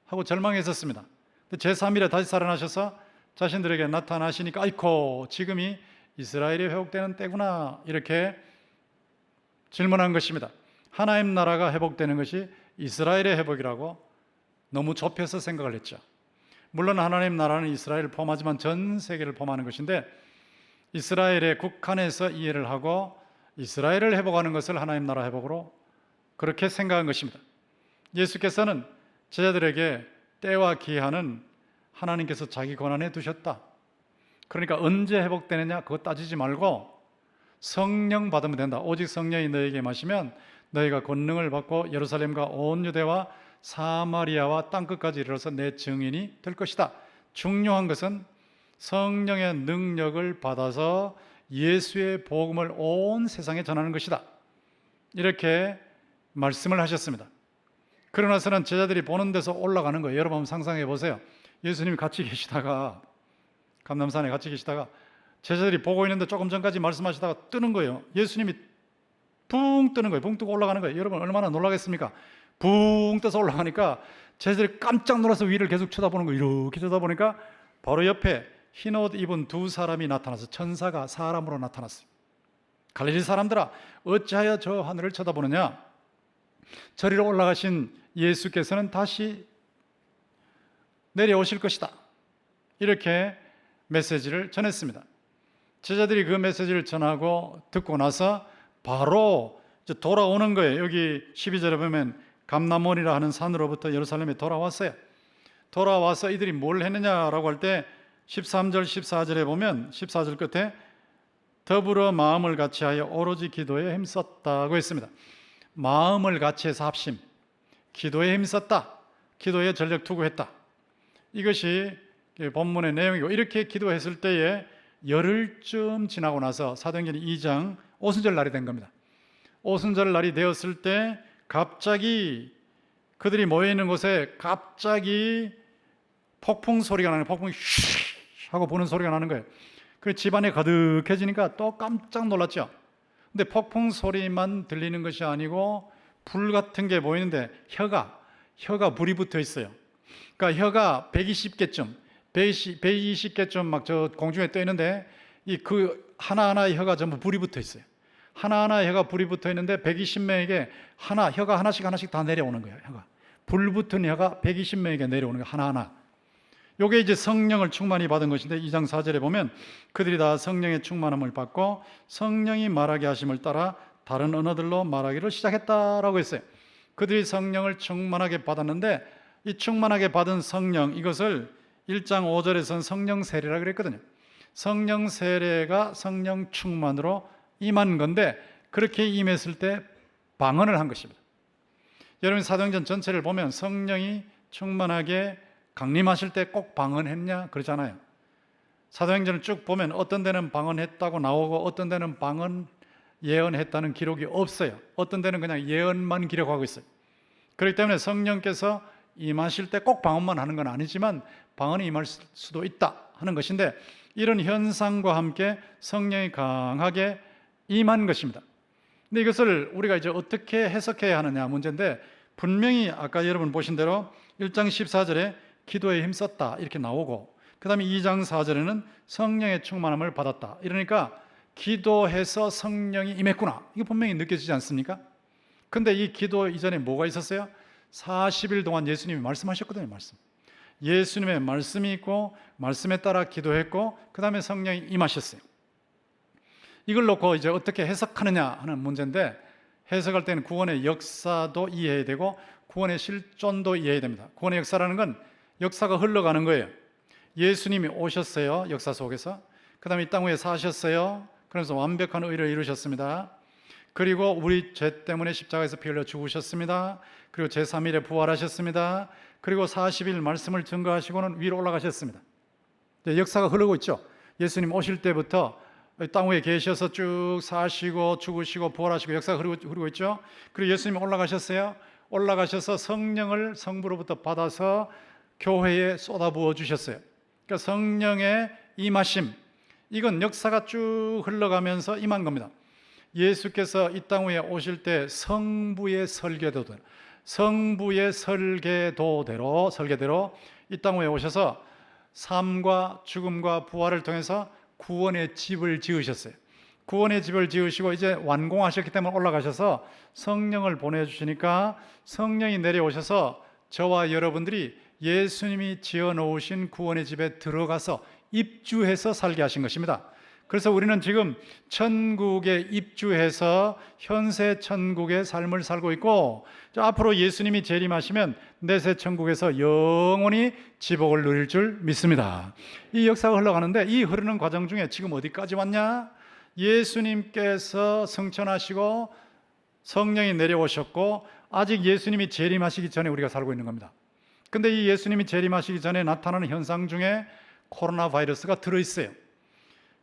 하고 절망했었습니다. 제3일에 다시 살아나셔서 자신들에게 나타나시니까 아이고 지금이 이스라엘이 회복되는 때구나 이렇게 질문한 것입니다. 하나님 나라가 회복되는 것이 이스라엘의 회복이라고 너무 좁혀서 생각을 했죠. 물론 하나님 나라는 이스라엘을 포함하지만 전 세계를 포함하는 것인데 이스라엘의 국한에서 이해를 하고 이스라엘을 회복하는 것을 하나님 나라 회복으로 그렇게 생각한 것입니다. 예수께서는 제자들에게 때와 기한은 하나님께서 자기 권한에 두셨다. 그러니까 언제 회복되느냐 그거 따지지 말고 성령 받으면 된다. 오직 성령이 너에게 마시면 너희가 권능을 받고 예루살렘과 온 유대와 사마리아와 땅끝까지 이르러서 내 증인이 될 것이다. 중요한 것은 성령의 능력을 받아서 예수의 복음을 온 세상에 전하는 것이다. 이렇게 말씀을 하셨습니다. 그러나서는 제자들이 보는 데서 올라가는 거예요. 여러분 한번 상상해 보세요. 예수님이 같이 계시다가 감람산에 같이 계시다가 제자들이 보고 있는데 조금 전까지 말씀하시다가 뜨는 거예요. 예수님이 붕 뜨는 거예요. 붕 뜨고 올라가는 거예요. 여러분 얼마나 놀라겠습니까? 붕 떠서 올라가니까 제자들이 깜짝 놀라서 위를 계속 쳐다보는 거예요. 이렇게 쳐다보니까 바로 옆에 흰옷 입은 두 사람이 나타나서 천사가 사람으로 나타났어요. 갈릴리 사람들아 어찌하여 저 하늘을 쳐다보느냐? 저리로 올라가신 예수께서는 다시 내려오실 것이다. 이렇게 메시지를 전했습니다. 제자들이 그 메시지를 전하고 듣고 나서 바로 이제 돌아오는 거예요. 여기 12절에 보면 감람원이라 하는 산으로부터 예루살렘에 돌아왔어요. 돌아와서 이들이 뭘 했느냐라고 할 때 13절 14절에 보면 14절 끝에 더불어 마음을 같이하여 오로지 기도에 힘썼다고 했습니다. 마음을 같이해서 합심, 기도에 힘썼다, 기도에 전력 투구했다. 이것이 본문의 내용이고 이렇게 기도했을 때에 열흘쯤 지나고 나서 사도행전 2장 오순절 날이 된 겁니다. 오순절 날이 되었을 때 갑자기 그들이 모여있는 곳에 갑자기 폭풍 소리가 나는 폭풍이 휘 하고 부는 소리가 나는 거예요. 그 집안에 가득해지니까 또 깜짝 놀랐죠. 근데 폭풍 소리만 들리는 것이 아니고 불 같은 게 보이는데 혀가 불이 붙어 있어요. 그러니까 혀가 120개쯤 120개쯤 막 저 공중에 떠 있는데 이 그 하나하나의 혀가 전부 불이 붙어 있어요. 하나하나의 혀가 불이 붙어 있는데 120명에게 혀가 하나씩 다 내려오는 거예요. 불 붙은 혀가 120명에게 내려오는 거예요. 하나하나. 요게 이제 성령을 충만히 받은 것인데 2장 4절에 보면 그들이 다 성령의 충만함을 받고 성령이 말하게 하심을 따라 다른 언어들로 말하기를 시작했다라고 했어요. 그들이 성령을 충만하게 받았는데 이 충만하게 받은 성령 이것을 1장 5절에서는 성령 세례라고 그랬거든요. 성령 세례가 성령 충만으로 임한 건데 그렇게 임했을 때 방언을 한 것입니다. 여러분 사도행전 전체를 보면 성령이 충만하게 강림하실 때 꼭 방언했냐 그러잖아요. 사도행전을 쭉 보면 어떤 데는 방언했다고 나오고 어떤 데는 방언 예언했다는 기록이 없어요. 어떤 데는 그냥 예언만 기록하고 있어요. 그렇기 때문에 성령께서 임하실 때 꼭 방언만 하는 건 아니지만 방언이 임할 수도 있다 하는 것인데 이런 현상과 함께 성령이 강하게 임한 것입니다. 근데 이것을 우리가 이제 어떻게 해석해야 하느냐 문제인데 분명히 아까 여러분 보신 대로 1장 14절에 기도에 힘썼다 이렇게 나오고 그 다음에 2장 4절에는 성령의 충만함을 받았다. 이러니까 기도해서 성령이 임했구나. 이거 분명히 느껴지지 않습니까? 근데 이 기도 이전에 뭐가 있었어요? 40일 동안 예수님이 말씀하셨거든요. 예수님의 말씀이 있고 말씀에 따라 기도했고 그 다음에 성령이 임하셨어요. 이걸 놓고 이제 어떻게 해석하느냐 하는 문제인데 해석할 때는 구원의 역사도 이해해야 되고 구원의 실존도 이해해야 됩니다. 구원의 역사라는 건 역사가 흘러가는 거예요. 예수님이 오셨어요. 역사 속에서. 그 다음에 이 땅 위에 사셨어요. 그래서 완벽한 의를 이루셨습니다. 그리고 우리 죄 때문에 십자가에서 피 흘려 죽으셨습니다. 그리고 제3일에 부활하셨습니다. 그리고 40일 말씀을 증거하시고는 위로 올라가셨습니다. 역사가 흐르고 있죠. 예수님 오실 때부터 땅 위에 계셔서 쭉 사시고 죽으시고 부활하시고 역사가 흐르고 있죠. 그리고 예수님이 올라가셨어요. 올라가셔서 성령을 성부로부터 받아서 교회에 쏟아부어 주셨어요. 그러니까 성령의 임하심, 이건 역사가 쭉 흘러가면서 임한 겁니다. 예수께서 이 땅 위에 오실 때 성부의 설계도대로 이 땅 위에 오셔서 삶과 죽음과 부활을 통해서 구원의 집을 지으셨어요. 구원의 집을 지으시고 이제 완공하셨기 때문에 올라가셔서 성령을 보내주시니까 성령이 내려오셔서 저와 여러분들이 예수님이 지어놓으신 구원의 집에 들어가서 입주해서 살게 하신 것입니다. 그래서 우리는 지금 천국에 입주해서 현세 천국의 삶을 살고 있고, 앞으로 예수님이 재림하시면 내세 천국에서 영원히 지복을 누릴 줄 믿습니다. 이 역사가 흘러가는데, 이 흐르는 과정 중에 지금 어디까지 왔냐? 예수님께서 승천하시고 성령이 내려오셨고, 아직 예수님이 재림하시기 전에 우리가 살고 있는 겁니다. 근데 이 예수님이 재림하시기 전에 나타나는 현상 중에 코로나 바이러스가 들어있어요.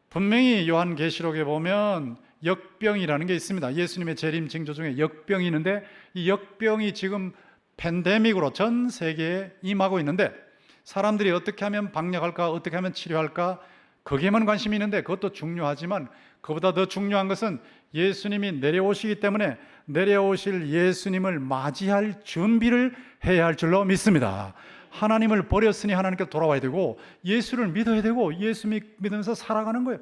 분명히 요한계시록에 보면 역병이라는 게 있습니다. 예수님의 재림 징조 중에 역병이 있는데, 이 역병이 지금 팬데믹으로 전 세계에 임하고 있는데, 사람들이 어떻게 하면 방역할까, 어떻게 하면 치료할까, 거기에만 관심이 있는데 그것도 중요하지만 그보다 더 중요한 것은 예수님이 내려오시기 때문에 내려오실 예수님을 맞이할 준비를 해야 할 줄로 믿습니다. 하나님을 버렸으니 하나님께 돌아와야 되고, 예수를 믿어야 되고, 예수 믿으면서 살아가는 거예요.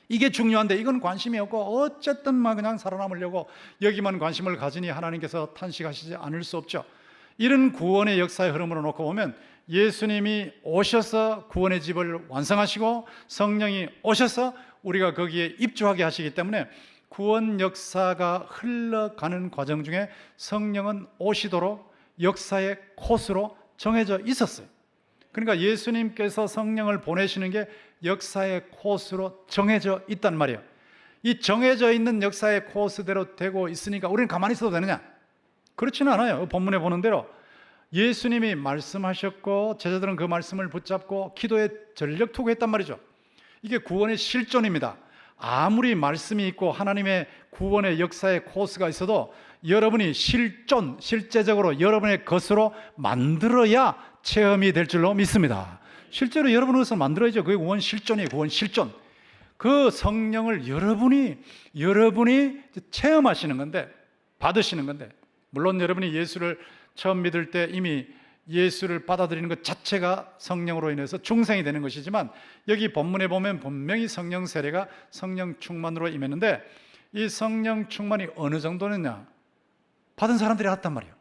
이게 중요한데 이건 관심이 없고 어쨌든 막 그냥 살아남으려고 여기만 관심을 가지니 하나님께서 탄식하시지 않을 수 없죠. 이런 구원의 역사의 흐름으로 놓고 보면 예수님이 오셔서 구원의 집을 완성하시고 성령이 오셔서 우리가 거기에 입주하게 하시기 때문에 구원 역사가 흘러가는 과정 중에 성령은 오시도록 역사의 코스로 정해져 있었어요. 그러니까 예수님께서 성령을 보내시는 게 역사의 코스로 정해져 있단 말이에요. 이 정해져 있는 역사의 코스대로 되고 있으니까 우리는 가만히 있어도 되느냐? 그렇지는 않아요. 본문에 보는 대로 예수님이 말씀하셨고 제자들은 그 말씀을 붙잡고 기도에 전력 투구했단 말이죠. 이게 구원의 실존입니다. 아무리 말씀이 있고 하나님의 구원의 역사의 코스가 있어도 여러분이 실제적으로 여러분의 것으로 만들어야 체험이 될 줄로 믿습니다. 실제로 여러분의 것을 만들어야죠. 그게 구원 실존이에요. 구원 실존. 그 성령을 여러분이 체험하시는 건데, 받으시는 건데, 물론 여러분이 예수를 처음 믿을 때 이미 예수를 받아들이는 것 자체가 성령으로 인해서 중생이 되는 것이지만, 여기 본문에 보면 분명히 성령 세례가 성령 충만으로 임했는데, 이 성령 충만이 어느 정도느냐? 받은 사람들이 알았단 말이에요.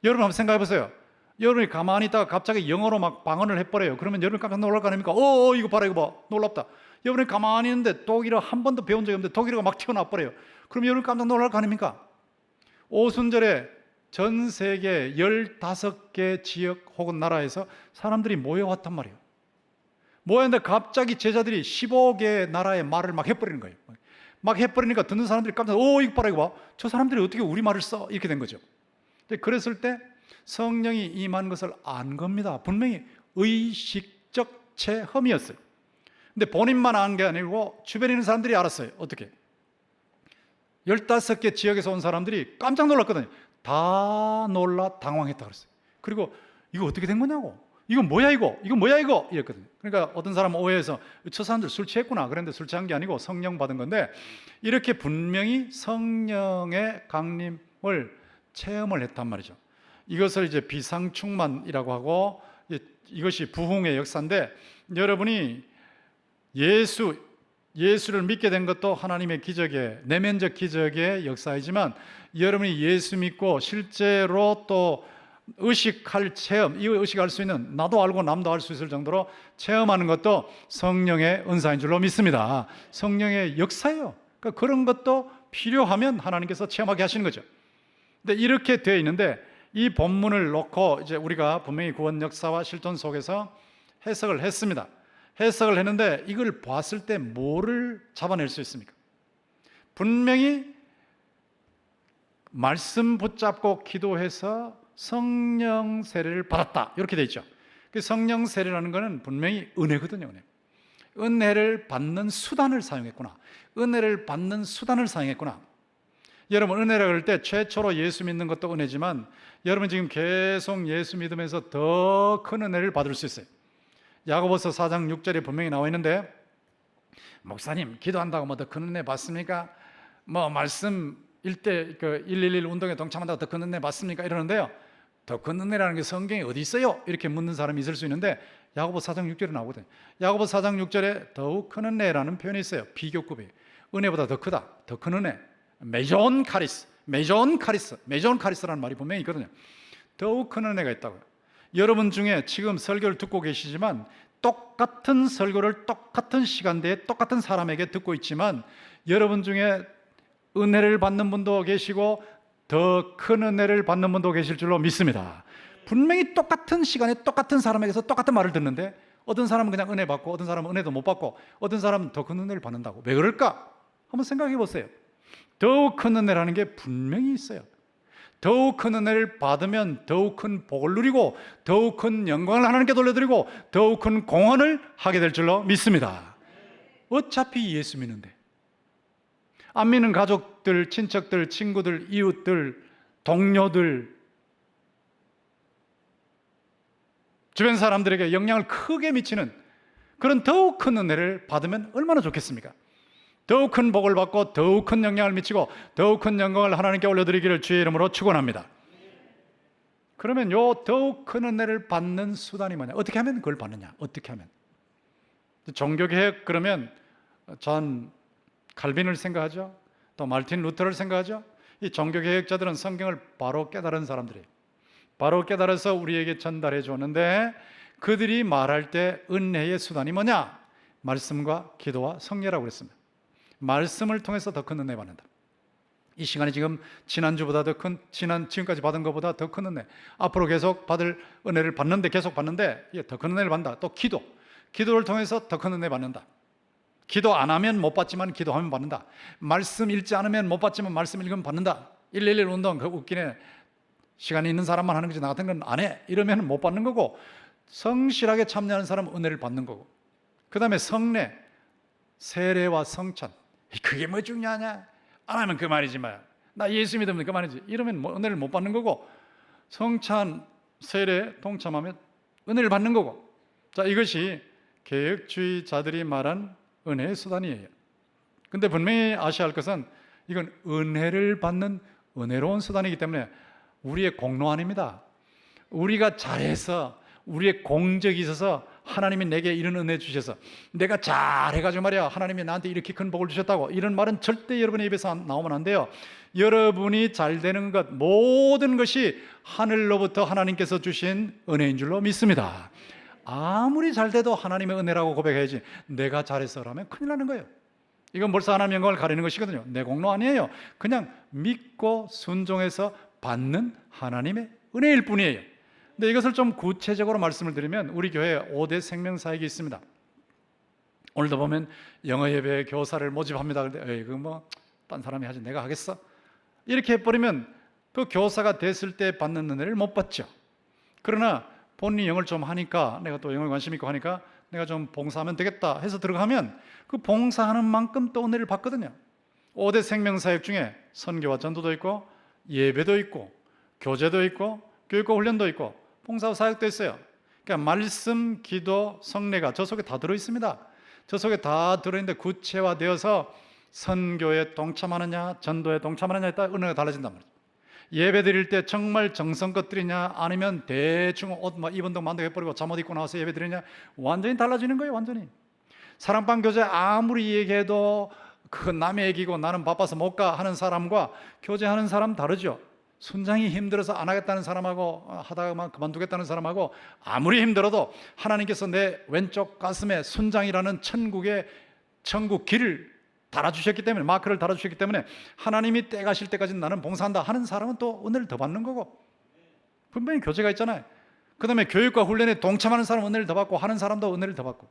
여러분 한번 생각해 보세요. 여러분이 가만히 있다가 갑자기 영어로 막 방언을 해버려요. 그러면 여러분 깜짝 놀랄 거 아닙니까? 이거 봐라, 이거 봐, 놀랍다. 여러분이 가만히 있는데 독일어 한 번도 배운 적이 없는데 독일어가 막 튀어나와 버려요. 그럼 여러분 깜짝 놀랄 거 아닙니까? 오순절에 전 세계 15개 지역 혹은 나라에서 사람들이 모여왔단 말이에요. 모였는데 갑자기 제자들이 15개 나라의 말을 막 해버리는 거예요. 막 해버리니까 듣는 사람들이 깜짝 이거 봐라, 이거 봐. 저 사람들이 어떻게 우리말을 써? 이렇게 된 거죠. 그랬을 때 성령이 임한 것을 안 겁니다. 분명히 의식적 체험이었어요. 근데 본인만 안 게 아니고 주변에 있는 사람들이 알았어요. 어떻게? 15개 지역에서 온 사람들이 깜짝 놀랐거든요. 다 놀라 당황했다 그랬어요. 그리고 이거 어떻게 된 거냐고, 이건 뭐야 이거 이랬거든요. 그러니까 어떤 사람은 오해해서 저 사람들 술 취했구나 그랬는데 술 취한 게 아니고 성령 받은 건데, 이렇게 분명히 성령의 강림을 체험을 했단 말이죠. 이것을 이제 비상충만이라고 하고, 이것이 부흥의 역사인데, 여러분이 예수를 믿게 된 것도 하나님의 기적의, 내면적 기적의 역사이지만, 여러분이 예수 믿고 실제로 또 의식할 체험, 이 의식할 수 있는, 나도 알고 남도 알 수 있을 정도로 체험하는 것도 성령의 은사인 줄로 믿습니다. 성령의 역사예요. 그러니까 그런 것도 필요하면 하나님께서 체험하게 하시는 거죠. 근데 이렇게 되어 있는데, 이 본문을 놓고 이제 우리가 분명히 구원 역사와 실존 속에서 해석을 했습니다. 해석을 했는데 이걸 봤을 때 뭐를 잡아낼 수 있습니까? 분명히 말씀 붙잡고 기도해서 성령 세례를 받았다, 이렇게 돼 있죠. 그 성령 세례라는 것은 분명히 은혜거든요. 은혜를 받는 수단을 사용했구나. 여러분, 은혜라고 할 때 최초로 예수 믿는 것도 은혜지만, 여러분 지금 계속 예수 믿으면서 더 큰 은혜를 받을 수 있어요. 야고보서 4장 6절에 분명히 나와 있는데, 목사님 기도한다고 뭐 더 큰 은혜 받습니까? 뭐 말씀 일대 그 111 운동에 동참한다고 더 큰 은혜 받습니까? 이러는데요. 더 큰 은혜라는 게 성경에 어디 있어요? 이렇게 묻는 사람이 있을 수 있는데 야고보 4장 6절에 나오거든요. 야고보 4장 6절에 더욱 큰 은혜라는 표현이 있어요. 비교급이. 은혜보다 더 크다. 더 큰 은혜. 메존 카리스. 메존 카리스. 메존 카리스라는 말이 분명히 있거든요. 더욱 큰 은혜가 있다고요. 여러분 중에 지금 설교를 듣고 계시지만 똑같은 설교를 똑같은 시간대에 똑같은 사람에게 듣고 있지만 여러분 중에 은혜를 받는 분도 계시고 더 큰 은혜를 받는 분도 계실 줄로 믿습니다. 분명히 똑같은 시간에 똑같은 사람에게서 똑같은 말을 듣는데 어떤 사람은 그냥 은혜 받고 어떤 사람은 은혜도 못 받고 어떤 사람은 더 큰 은혜를 받는다고. 왜 그럴까? 한번 생각해 보세요. 더욱 큰 은혜라는 게 분명히 있어요. 더욱 큰 은혜를 받으면 더욱 큰 복을 누리고 더욱 큰 영광을 하나님께 돌려드리고 더욱 큰 공헌을 하게 될 줄로 믿습니다. 어차피 예수 믿는데 안 믿는 가족들, 친척들, 친구들, 이웃들, 동료들, 주변 사람들에게 영향을 크게 미치는 그런 더욱 큰 은혜를 받으면 얼마나 좋겠습니까? 더욱 큰 복을 받고 더욱 큰 영향을 미치고 더욱 큰 영광을 하나님께 올려드리기를 주의 이름으로 축원합니다. 그러면 요 더욱 큰 은혜를 받는 수단이 뭐냐? 어떻게 하면 그걸 받느냐? 어떻게 하면? 종교개혁 그러면 전 칼빈을 생각하죠. 또 마르틴 루터를 생각하죠. 이 종교개혁자들은 성경을 바로 깨달은 사람들이에요. 바로 깨달아서 우리에게 전달해 줬는데 그들이 말할 때 은혜의 수단이 뭐냐? 말씀과 기도와 성례라고 그랬습니다. 말씀을 통해서 더 큰 은혜 받는다. 이 시간이 지금 지난주보다 더 큰, 지금까지 받은 것보다 더 큰 은혜, 앞으로 계속 받을 은혜를 받는데 계속 받는데 더 큰 은혜를 받는다. 또 기도를 통해서 더 큰 은혜 받는다. 기도 안 하면 못 받지만 기도하면 받는다. 말씀 읽지 않으면 못 받지만 말씀 읽으면 받는다. 111 운동 그 웃기네. 시간이 있는 사람만 하는 거지 나 같은 건 안 해. 이러면 못 받는 거고 성실하게 참여하는 사람은 은혜를 받는 거고 그 다음에 성례, 세례와 성찬 그게 뭐 중요하냐? 안 하면 그만이지 마. 나 예수 믿으면 그만이지. 이러면 뭐 은혜를 못 받는 거고 성찬, 세례, 동참하면 은혜를 받는 거고 자 이것이 개혁주의자들이 말한 은혜의 수단이에요. 근데 분명히 아셔야 할 것은 이건 은혜를 받는 은혜로운 수단이기 때문에 우리의 공로 아닙니다. 우리가 잘해서 우리의 공적이 있어서 하나님이 내게 이런 은혜 주셔서 내가 잘해가지고 말이야 하나님이 나한테 이렇게 큰 복을 주셨다고 이런 말은 절대 여러분의 입에서 나오면 안 돼요. 여러분이 잘 되는 것 모든 것이 하늘로부터 하나님께서 주신 은혜인 줄로 믿습니다. 아무리 잘 돼도 하나님의 은혜라고 고백해야지 내가 잘해서라면 큰일 나는 거예요. 이건 벌써 하나님의 영광을 가리는 것이거든요. 내 공로 아니에요. 그냥 믿고 순종해서 받는 하나님의 은혜일 뿐이에요. 근데 이것을 좀 구체적으로 말씀을 드리면 우리 교회에 5대 생명사역이 있습니다. 오늘도 보면 영어 예배 교사를 모집합니다. 그런데 그거 뭐 딴 사람이 하지 내가 하겠어? 이렇게 해버리면 그 교사가 됐을 때 받는 은혜를 못 받죠. 그러나 본인이 영어를 좀 하니까 내가 또 영어에 관심 있고 하니까 내가 좀 봉사하면 되겠다 해서 들어가면 그 봉사하는 만큼 또 은혜를 받거든요. 5대 생명사역 중에 선교와 전도도 있고 예배도 있고 교제도 있고 교육과 훈련도 있고 봉사와 사역도 있어요. 그러니까 말씀, 기도, 성례가 저 속에 다 들어있습니다. 저 속에 다 들어있는데 구체화되어서 선교에 동참하느냐 전도에 동참하느냐에 따라 은혜가 달라진단 말이죠. 예배 드릴 때 정말 정성껏 드리냐 아니면 대충 옷 입은 동 만족해버리고 잠옷 입고 나와서 예배 드리냐 완전히 달라지는 거예요. 완전히. 사랑방 교제 아무리 얘기해도 그건 남의 얘기고 나는 바빠서 못 가 하는 사람과 교제하는 사람 다르죠. 순장이 힘들어서 안 하겠다는 사람하고 하다가만 그만두겠다는 사람하고 아무리 힘들어도 하나님께서 내 왼쪽 가슴에 순장이라는 천국 길을 달아주셨기 때문에 마크를 달아주셨기 때문에 하나님이 때 가실 때까지 나는 봉사한다 하는 사람은 또 은혜를 더 받는 거고 분명히 교제가 있잖아요. 그 다음에 교육과 훈련에 동참하는 사람은 은혜를 더 받고 하는 사람도 은혜를 더 받고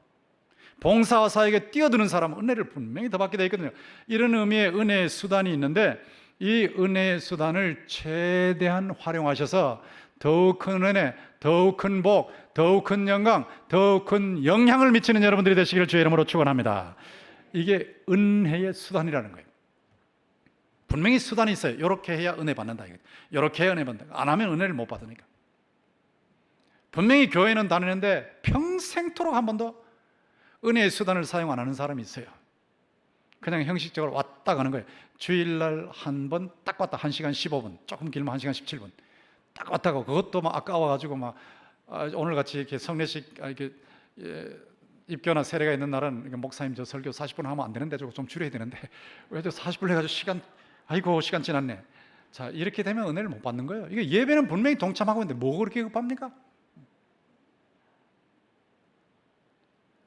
봉사와 사역에 뛰어드는 사람은 은혜를 분명히 더 받게 되어 있거든요. 이런 의미의 은혜의 수단이 있는데 이 은혜의 수단을 최대한 활용하셔서 더욱 큰 은혜, 더욱 큰 복, 더욱 큰 영광, 더욱 큰 영향을 미치는 여러분들이 되시기를 주의 이름으로 축원합니다. 이게 은혜의 수단이라는 거예요. 분명히 수단이 있어요. 이렇게 해야 은혜 받는다. 이렇게 해야 은혜 받는다. 안 하면 은혜를 못 받으니까. 분명히 교회는 다니는데 평생토록 한 번도 은혜의 수단을 사용 안 하는 사람이 있어요. 그냥 형식적으로 왔다 가는 거예요. 주일날 한 번 딱 왔다 1시간 15분, 조금 길면 1시간 17분 딱 왔다 가고, 그것도 막 아까워가지고 막 오늘같이 이렇게 성례식 이렇게 입교나 세례가 있는 날은 이렇게 목사님 저 설교 40분 하면 안 되는데 저거 좀 줄여야 되는데 왜 저 40분 해가지고 시간 지났네. 자, 이렇게 되면 은혜를 못 받는 거예요. 이게 예배는 분명히 동참하고 있는데 뭐 그렇게 급합니까?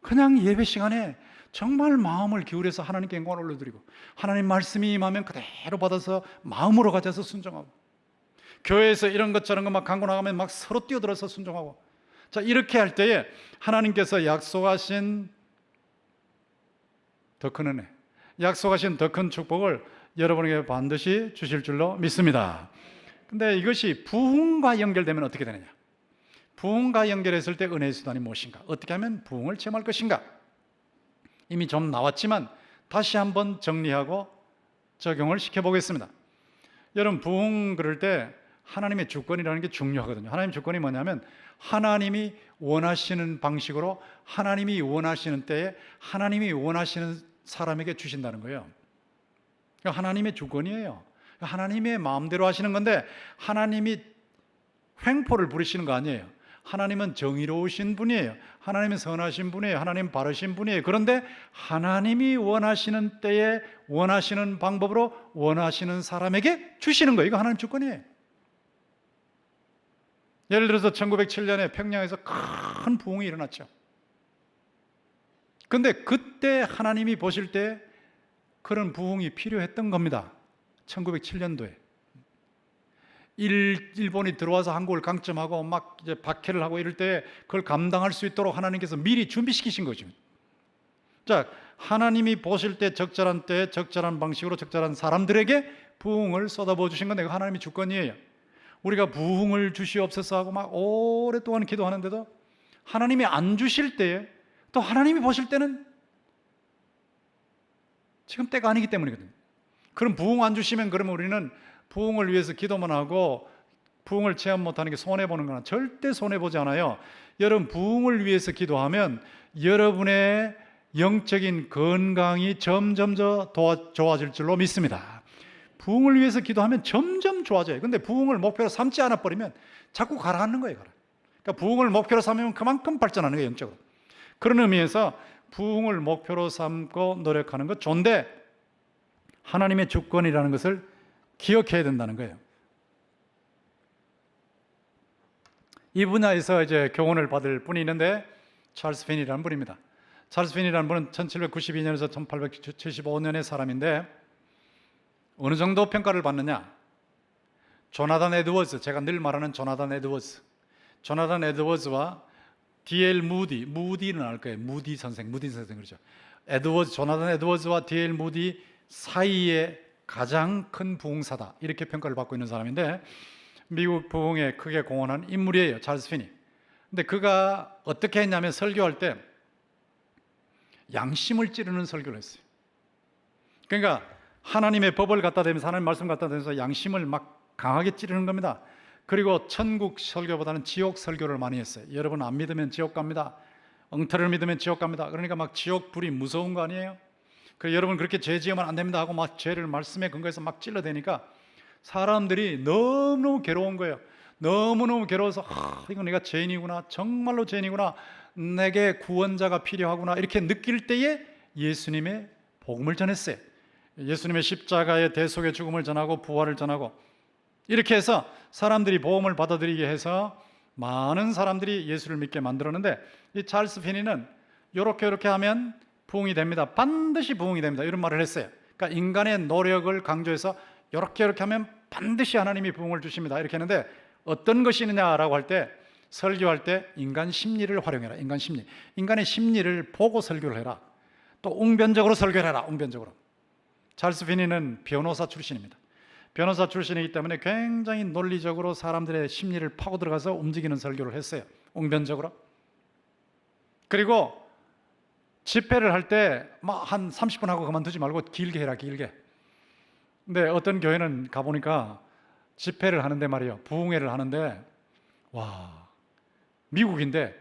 그냥 예배 시간에 정말 마음을 기울여서 하나님께 영광을 올려드리고, 하나님 말씀이 임하면 그대로 받아서 마음으로 가져서 순종하고, 교회에서 이런 것 저런 것 막 광고 나가면 막 서로 뛰어들어서 순종하고, 자, 이렇게 할 때에 하나님께서 약속하신 더 큰 은혜, 약속하신 더 큰 축복을 여러분에게 반드시 주실 줄로 믿습니다. 근데 이것이 부흥과 연결되면 어떻게 되느냐? 부흥과 연결했을 때 은혜의 수단이 무엇인가? 어떻게 하면 부흥을 체험할 것인가? 이미 좀 나왔지만 다시 한번 정리하고 적용을 시켜보겠습니다. 여러분, 부흥 그럴 때 하나님의 주권이라는 게 중요하거든요. 하나님의 주권이 뭐냐면 하나님이 원하시는 방식으로, 하나님이 원하시는 때에, 하나님이 원하시는 사람에게 주신다는 거예요. 하나님의 주권이에요. 하나님의 마음대로 하시는 건데, 하나님이 횡포를 부리시는 거 아니에요. 하나님은 정의로우신 분이에요. 하나님은 선하신 분이에요. 하나님은 바르신 분이에요. 그런데 하나님이 원하시는 때에 원하시는 방법으로 원하시는 사람에게 주시는 거예요. 이거 하나님 주권이에요. 예를 들어서 1907년에 평양에서 큰 부흥이 일어났죠. 근데 그때 하나님이 보실 때 그런 부흥이 필요했던 겁니다. 1907년도에 일본이 들어와서 한국을 강점하고 막 이제 박해를 하고 이럴 때 그걸 감당할 수 있도록 하나님께서 미리 준비시키신 거죠. 자, 하나님이 보실 때 적절한 때에 적절한 방식으로 적절한 사람들에게 부흥을 쏟아부어 주신 건 내가 하나님의 주권이에요. 우리가 부흥을 주시옵소서 하고 막 오랫동안 기도하는데도 하나님이 안 주실 때에, 또 하나님이 보실 때는 지금 때가 아니기 때문이거든요. 그럼 부흥 안 주시면 그러면 우리는 부흥을 위해서 기도만 하고 부흥을 체험 못하는 게 손해보는 거나 절대 손해보지 않아요. 여러분, 부흥을 위해서 기도하면 여러분의 영적인 건강이 점점 더 좋아질 줄로 믿습니다. 부흥을 위해서 기도하면 점점 좋아져요. 근데 부흥을 목표로 삼지 않아 버리면 자꾸 가라앉는 거예요. 그러니까 부흥을 목표로 삼으면 그만큼 발전하는 거예요, 영적으로. 그런 의미에서 부흥을 목표로 삼고 노력하는 것 좋은데, 하나님의 주권이라는 것을 기억해야 된다는 거예요. 이 분야에서 이제 교훈을 받을 분이 있는데 찰스 핀이라는 분입니다. 찰스 핀이라는 분은 1792년에서 1875년의 사람인데 어느 정도 평가를 받느냐? 조나단 에드워즈, 제가 늘 말하는 조나단 에드워즈와 D.L. 무디는 알 거예요. 무디 선생 그러죠. 조나단 에드워즈와 D.L. 무디 사이에 가장 큰 부흥사다, 이렇게 평가를 받고 있는 사람인데 미국 부흥에 크게 공헌한 인물이에요, 찰스 핀이. 근데 그가 어떻게 했냐면 설교할 때 양심을 찌르는 설교를 했어요. 그러니까 하나님의 법을 갖다 대면서, 하나님 말씀 갖다 대면서 양심을 막 강하게 찌르는 겁니다. 그리고 천국 설교보다는 지옥 설교를 많이 했어요. 여러분, 안 믿으면 지옥 갑니다. 엉터리를 믿으면 지옥 갑니다. 그러니까 막 지옥 불이 무서운 거 아니에요? 그래서 여러분 그렇게 죄 지으면 안 됩니다 하고 막 죄를 말씀에 근거해서 막 찔러대니까 사람들이 너무너무 괴로운 거예요. 너무너무 괴로워서 이거 내가 죄인이구나, 정말로 죄인이구나, 내게 구원자가 필요하구나, 이렇게 느낄 때에 예수님의 복음을 전했어요. 예수님의 십자가의 대속의 죽음을 전하고 부활을 전하고, 이렇게 해서 사람들이 복음을 받아들이게 해서 많은 사람들이 예수를 믿게 만들었는데, 이 찰스 피니는 이렇게 하면 부흥이 됩니다, 반드시 부흥이 됩니다, 이런 말을 했어요. 그러니까 인간의 노력을 강조해서 이렇게 하면 반드시 하나님이 부흥을 주십니다, 이렇게 했는데 어떤 것이 있느냐라고 할 때, 설교할 때 인간 심리를 활용해라. 인간의 심리를 보고 설교를 해라. 또 웅변적으로 설교를 해라. 웅변적으로. 찰스 피니는 변호사 출신입니다. 변호사 출신이기 때문에 굉장히 논리적으로 사람들의 심리를 파고 들어가서 움직이는 설교를 했어요, 웅변적으로. 그리고 집회를 할 때 막 한 30분 하고 그만두지 말고 길게 해라, 길게. 근데 어떤 교회는 가보니까 집회를 하는데 말이에요, 부흥회를 하는데, 와, 미국인데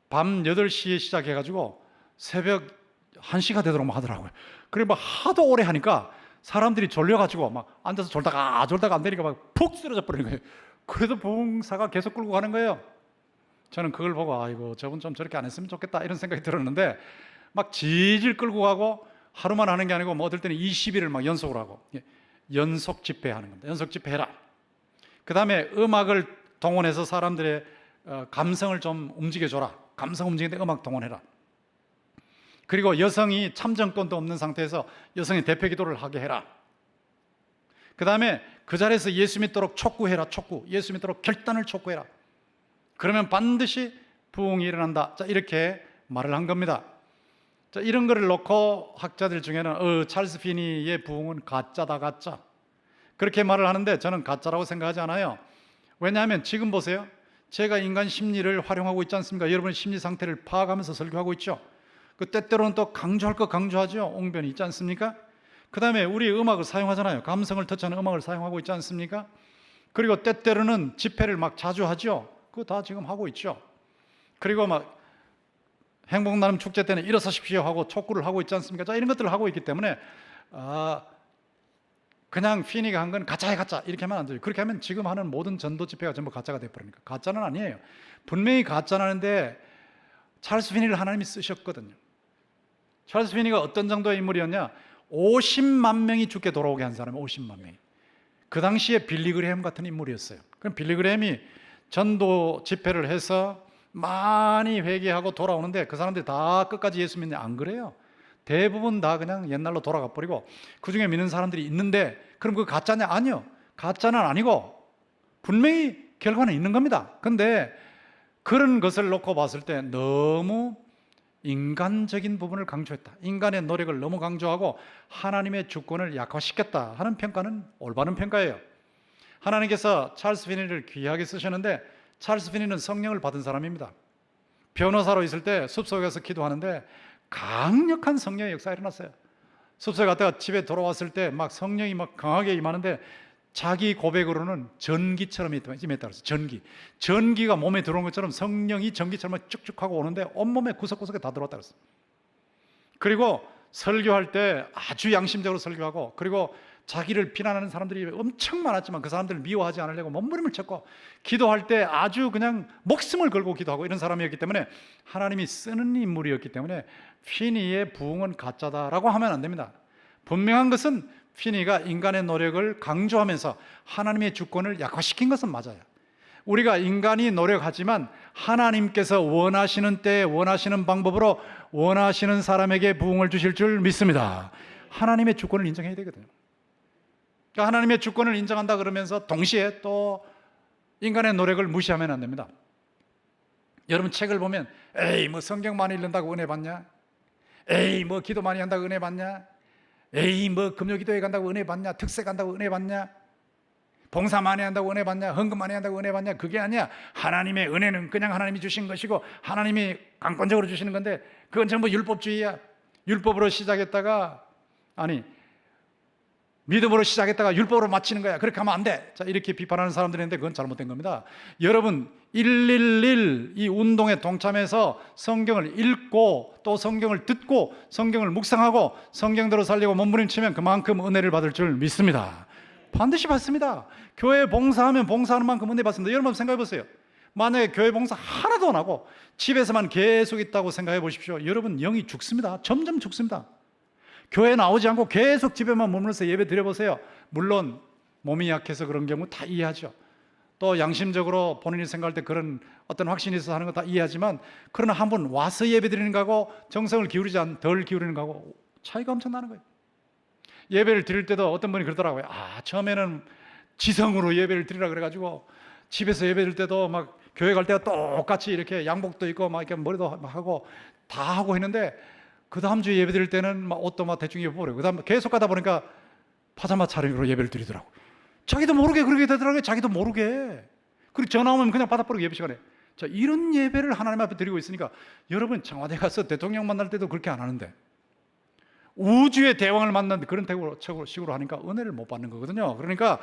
밤 8시에 시작해가지고 새벽 1시가 되도록 막 하더라고요. 그리고 막 하도 오래 하니까 사람들이 졸려가지고 막 앉아서 졸다가 안 되니까 막 푹 쓰러져 버리는 거예요. 그래도 부흥사가 계속 끌고 가는 거예요. 저는 그걸 보고 아이고 저분 좀 저렇게 안 했으면 좋겠다 이런 생각이 들었는데 막 질질 끌고 가고 하루만 하는 게 아니고 뭐 어떨 때는 20일을 막 연속으로 하고 연속 집회하는 겁니다. 연속 집회해라. 그 다음에 음악을 동원해서 사람들의 감성을 좀 움직여줘라. 감성 움직이는데 음악 동원해라. 그리고 여성이 참정권도 없는 상태에서 여성의 대표 기도를 하게 해라. 그 다음에 그 자리에서 예수 믿도록 촉구해라. 촉구. 예수 믿도록 결단을 촉구해라. 그러면 반드시 부흥이 일어난다. 자, 이렇게 말을 한 겁니다. 자, 이런 거를 놓고 학자들 중에는 찰스 피니의 부흥은 가짜다, 가짜. 그렇게 말을 하는데 저는 가짜라고 생각하지 않아요. 왜냐하면 지금 보세요. 제가 인간 심리를 활용하고 있지 않습니까? 여러분의 심리 상태를 파악하면서 설교하고 있죠. 그 때때로는 또 강조할 거 강조하죠. 옹변이 있지 않습니까? 그 다음에 우리 음악을 사용하잖아요. 감성을 터치하는 음악을 사용하고 있지 않습니까? 그리고 때때로는 집회를 막 자주 하죠. 그거 다 지금 하고 있죠. 그리고 막 행복나눔 축제 때는 일어서십시오 하고 촉구를 하고 있지 않습니까? 자, 이런 것들을 하고 있기 때문에 그냥 피니가 한 건 가짜야 가짜 이렇게 하면 안 돼요. 그렇게 하면 지금 하는 모든 전도 집회가 전부 가짜가 돼버리니까. 가짜는 아니에요. 분명히 가짜라는데 찰스 피니를 하나님이 쓰셨거든요. 찰스 피니가 어떤 정도의 인물이었냐? 50만 명이 죽게 돌아오게 한 사람이 50만 명이. 그 당시에 빌리 그레햄 같은 인물이었어요. 그럼 빌리 그레햄이 전도 집회를 해서 많이 회개하고 돌아오는데 그 사람들이 다 끝까지 예수 믿냐? 안 그래요. 대부분 다 그냥 옛날로 돌아가 버리고 그 중에 믿는 사람들이 있는데 그럼 그거 가짜냐? 아니요. 가짜는 아니고 분명히 결과는 있는 겁니다. 근데 그런 것을 놓고 봤을 때 너무 인간적인 부분을 강조했다. 인간의 노력을 너무 강조하고 하나님의 주권을 약화시켰다 하는 평가는 올바른 평가예요. 하나님께서 찰스 피니를 귀하게 쓰셨는데 찰스 피니는 성령을 받은 사람입니다. 변호사로 있을 때 숲속에서 기도하는데 강력한 성령의 역사가 일어났어요. 숲속에 갔다가 집에 돌아왔을 때 막 성령이 막 강하게 임하는데 자기 고백으로는 전기처럼 임했다 그랬어요. 전기가 몸에 들어온 것처럼 성령이 전기처럼 쭉쭉 하고 오는데 온몸에 구석구석에 다 들어왔다 그랬어요. 그리고 설교할 때 아주 양심적으로 설교하고 그리고 자기를 비난하는 사람들이 엄청 많았지만 그 사람들을 미워하지 않으려고 몸부림을 쳤고 기도할 때 아주 그냥 목숨을 걸고 기도하고 이런 사람이었기 때문에 하나님이 쓰는 인물이었기 때문에 피니의 부흥은 가짜다라고 하면 안 됩니다. 분명한 것은 피니가 인간의 노력을 강조하면서 하나님의 주권을 약화시킨 것은 맞아요. 우리가 인간이 노력하지만 하나님께서 원하시는 때에 원하시는 방법으로 원하시는 사람에게 부흥을 주실 줄 믿습니다. 하나님의 주권을 인정해야 되거든요. 그러니까 하나님의 주권을 인정한다 그러면서 동시에 또 인간의 노력을 무시하면 안 됩니다. 여러분 책을 보면 에이 뭐 성경 많이 읽는다고 은혜 받냐? 에이 뭐 기도 많이 한다고 은혜 받냐? 에이 뭐 금요기도회 간다고 은혜 받냐? 특세 간다고 은혜 받냐? 봉사 많이 한다고 은혜 받냐? 헌금 많이 한다고 은혜 받냐? 그게 아니야. 하나님의 은혜는 그냥 하나님이 주신 것이고 하나님이 강권적으로 주시는 건데 그건 전부 율법주의야. 율법으로 시작했다가 믿음으로 시작했다가 율법으로 마치는 거야. 그렇게 하면 안 돼. 자, 이렇게 비판하는 사람들이 있는데 그건 잘못된 겁니다. 여러분 111 이 운동에 동참해서 성경을 읽고 또 성경을 듣고 성경을 묵상하고 성경대로 살려고 몸부림치면 그만큼 은혜를 받을 줄 믿습니다. 반드시 받습니다. 교회 봉사하면 봉사하는 만큼 은혜 받습니다. 여러분 생각해 보세요. 만약에 교회 봉사 하나도 안 하고 집에서만 계속 있다고 생각해 보십시오. 여러분 영이 죽습니다. 점점 죽습니다. 교회 나오지 않고 계속 집에만 머물러서 예배 드려보세요. 물론 몸이 약해서 그런 경우 다 이해하죠. 또 양심적으로 본인이 생각할 때 그런 어떤 확신이 있어서 하는 거 다 이해하지만 그러나 한번 와서 예배 드리는 거하고 정성을 기울이지 않 덜 기울이는 거하고 차이가 엄청 나는 거예요. 예배를 드릴 때도 어떤 분이 그러더라고요. 처음에는 지성으로 예배를 드리라 그래가지고 집에서 예배 드릴 때도 막 교회 갈 때가 똑같이 이렇게 양복도 입고 막 이렇게 머리도 하고 다 하고 했는데 그 다음 주에 예배 드릴 때는 막 옷도 막 대충 입어버려요. 그 다음 계속 가다 보니까 파자마 차림으로 예배를 드리더라고. 자기도 모르게 그렇게 되더라고요. 자기도 모르게. 그리고 전화 오면 그냥 받아버리고 예배 시간에. 자, 이런 예배를 하나님 앞에 드리고 있으니까 여러분 청와대 가서 대통령 만날 때도 그렇게 안 하는데 우주의 대왕을 만난 그런 식으로 하니까 은혜를 못 받는 거거든요. 그러니까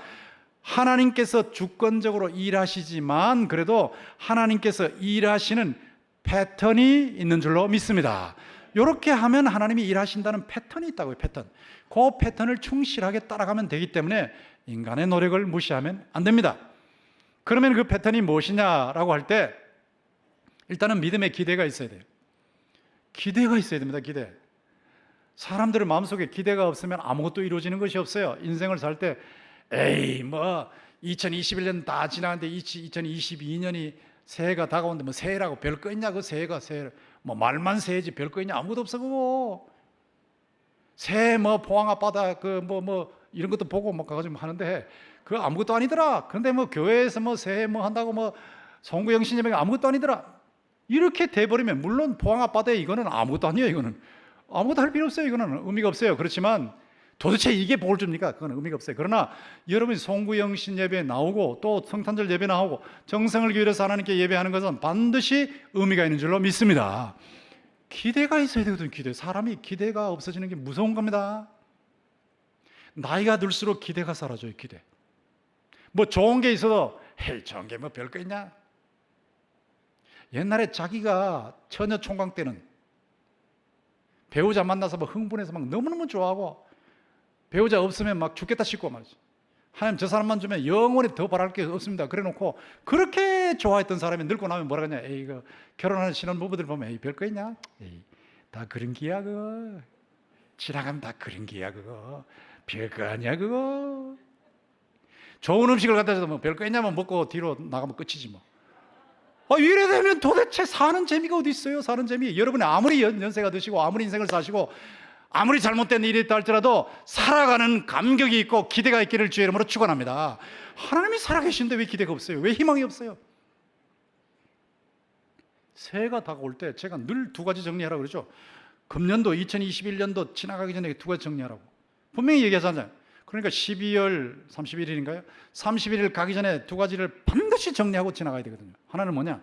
하나님께서 주권적으로 일하시지만 그래도 하나님께서 일하시는 패턴이 있는 줄로 믿습니다. 이렇게 하면 하나님이 일하신다는 패턴이 있다고요. 패턴. 그 패턴을 충실하게 따라가면 되기 때문에 인간의 노력을 무시하면 안 됩니다. 그러면 그 패턴이 무엇이냐라고 할 때 일단은 믿음의 기대가 있어야 돼요. 기대가 있어야 됩니다. 기대. 사람들의 마음속에 기대가 없으면 아무것도 이루어지는 것이 없어요. 인생을 살 때 에이 뭐 2021년 다 지나는데 2022년이 새해가 다가오는데 뭐 새해라고 별거 있냐? 그 새해가 새해 뭐 말만 새해지 별거 있냐? 아무것도 없어 그거. 새해 뭐 포항 앞바다 그 뭐 이런 것도 보고 뭐 가가지고 하는데 그거 아무것도 아니더라. 그런데 뭐 교회에서 뭐 새해 뭐 한다고 뭐 송구영신 예배가 아무것도 아니더라. 이렇게 돼버리면 물론 포항 앞바다에 이거는 아무것도 아니에요. 이거는 아무것도 할 필요 없어요. 이거는 의미가 없어요. 그렇지만 도대체 이게 뭘 줍니까? 그건 의미가 없어요. 그러나 여러분이 송구영신 예배에 나오고 또 성탄절 예배 나오고 정성을 기울여서 하나님께 예배하는 것은 반드시 의미가 있는 줄로 믿습니다. 기대가 있어야 되거든요. 기대. 사람이 기대가 없어지는 게 무서운 겁니다. 나이가 들수록 기대가 사라져요. 기대. 뭐 좋은 게 있어도 헤이 좋은 게 뭐 별거 있냐? 옛날에 자기가 처녀 총각 때는 배우자 만나서 뭐 흥분해서 막 너무너무 좋아하고 배우자 없으면 막 죽겠다 싶고 말이지. 하나님 저 사람만 주면 영원히 더 바랄 게 없습니다. 그래 놓고 그렇게 좋아했던 사람이 늙고 나면 뭐라 그러냐? 에이 그 결혼하는 신혼부부들 보면 에이 별거 있냐? 에이 다 그런 기야 그거. 지나가면 다 그런 기야 그거. 별거 아니야 그거. 좋은 음식을 갖다 줘도 뭐 별거 있냐면 먹고 뒤로 나가면 끝이지 뭐. 이래 되면 도대체 사는 재미가 어디 있어요? 사는 재미. 여러분이 아무리 연세가 드시고 아무리 인생을 사시고 아무리 잘못된 일이 있다 할지라도 살아가는 감격이 있고 기대가 있기를 주의 이름으로 축원합니다. 하나님이 살아계신데 왜 기대가 없어요? 왜 희망이 없어요? 새해가 다가올 때 제가 늘 두 가지 정리하라고 그러죠. 금년도 2021년도 지나가기 전에 두 가지 정리하라고 분명히 얘기하잖아요. 그러니까 12월 31일인가요? 31일 가기 전에 두 가지를 반드시 정리하고 지나가야 되거든요. 하나는 뭐냐?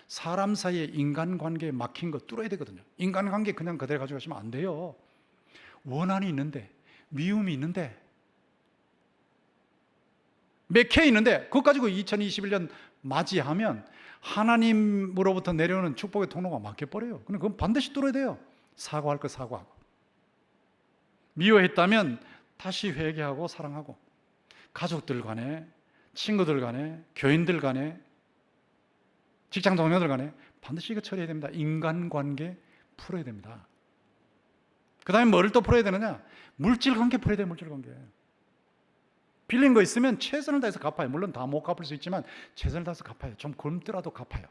사람 사이에 인간관계에 막힌 거 뚫어야 되거든요. 인간관계 그냥 그대로 가져가시면 안 돼요. 원한이 있는데, 미움이 있는데, 맥혀 있는데 그것 가지고 2021년 맞이하면 하나님으로부터 내려오는 축복의 통로가 막혀버려요. 그건 반드시 뚫어야 돼요. 사과할 거 사과하고, 미워했다면 다시 회개하고 사랑하고, 가족들 간에, 친구들 간에, 교인들 간에, 직장 동료들 간에 반드시 이거 처리해야 됩니다. 인간관계 풀어야 됩니다. 그 다음에 뭐를 또 풀어야 되느냐? 물질관계 풀어야 돼요. 물질관계. 빌린 거 있으면 최선을 다해서 갚아요. 물론 다 못 갚을 수 있지만 최선을 다해서 갚아요. 좀 굶더라도 갚아요.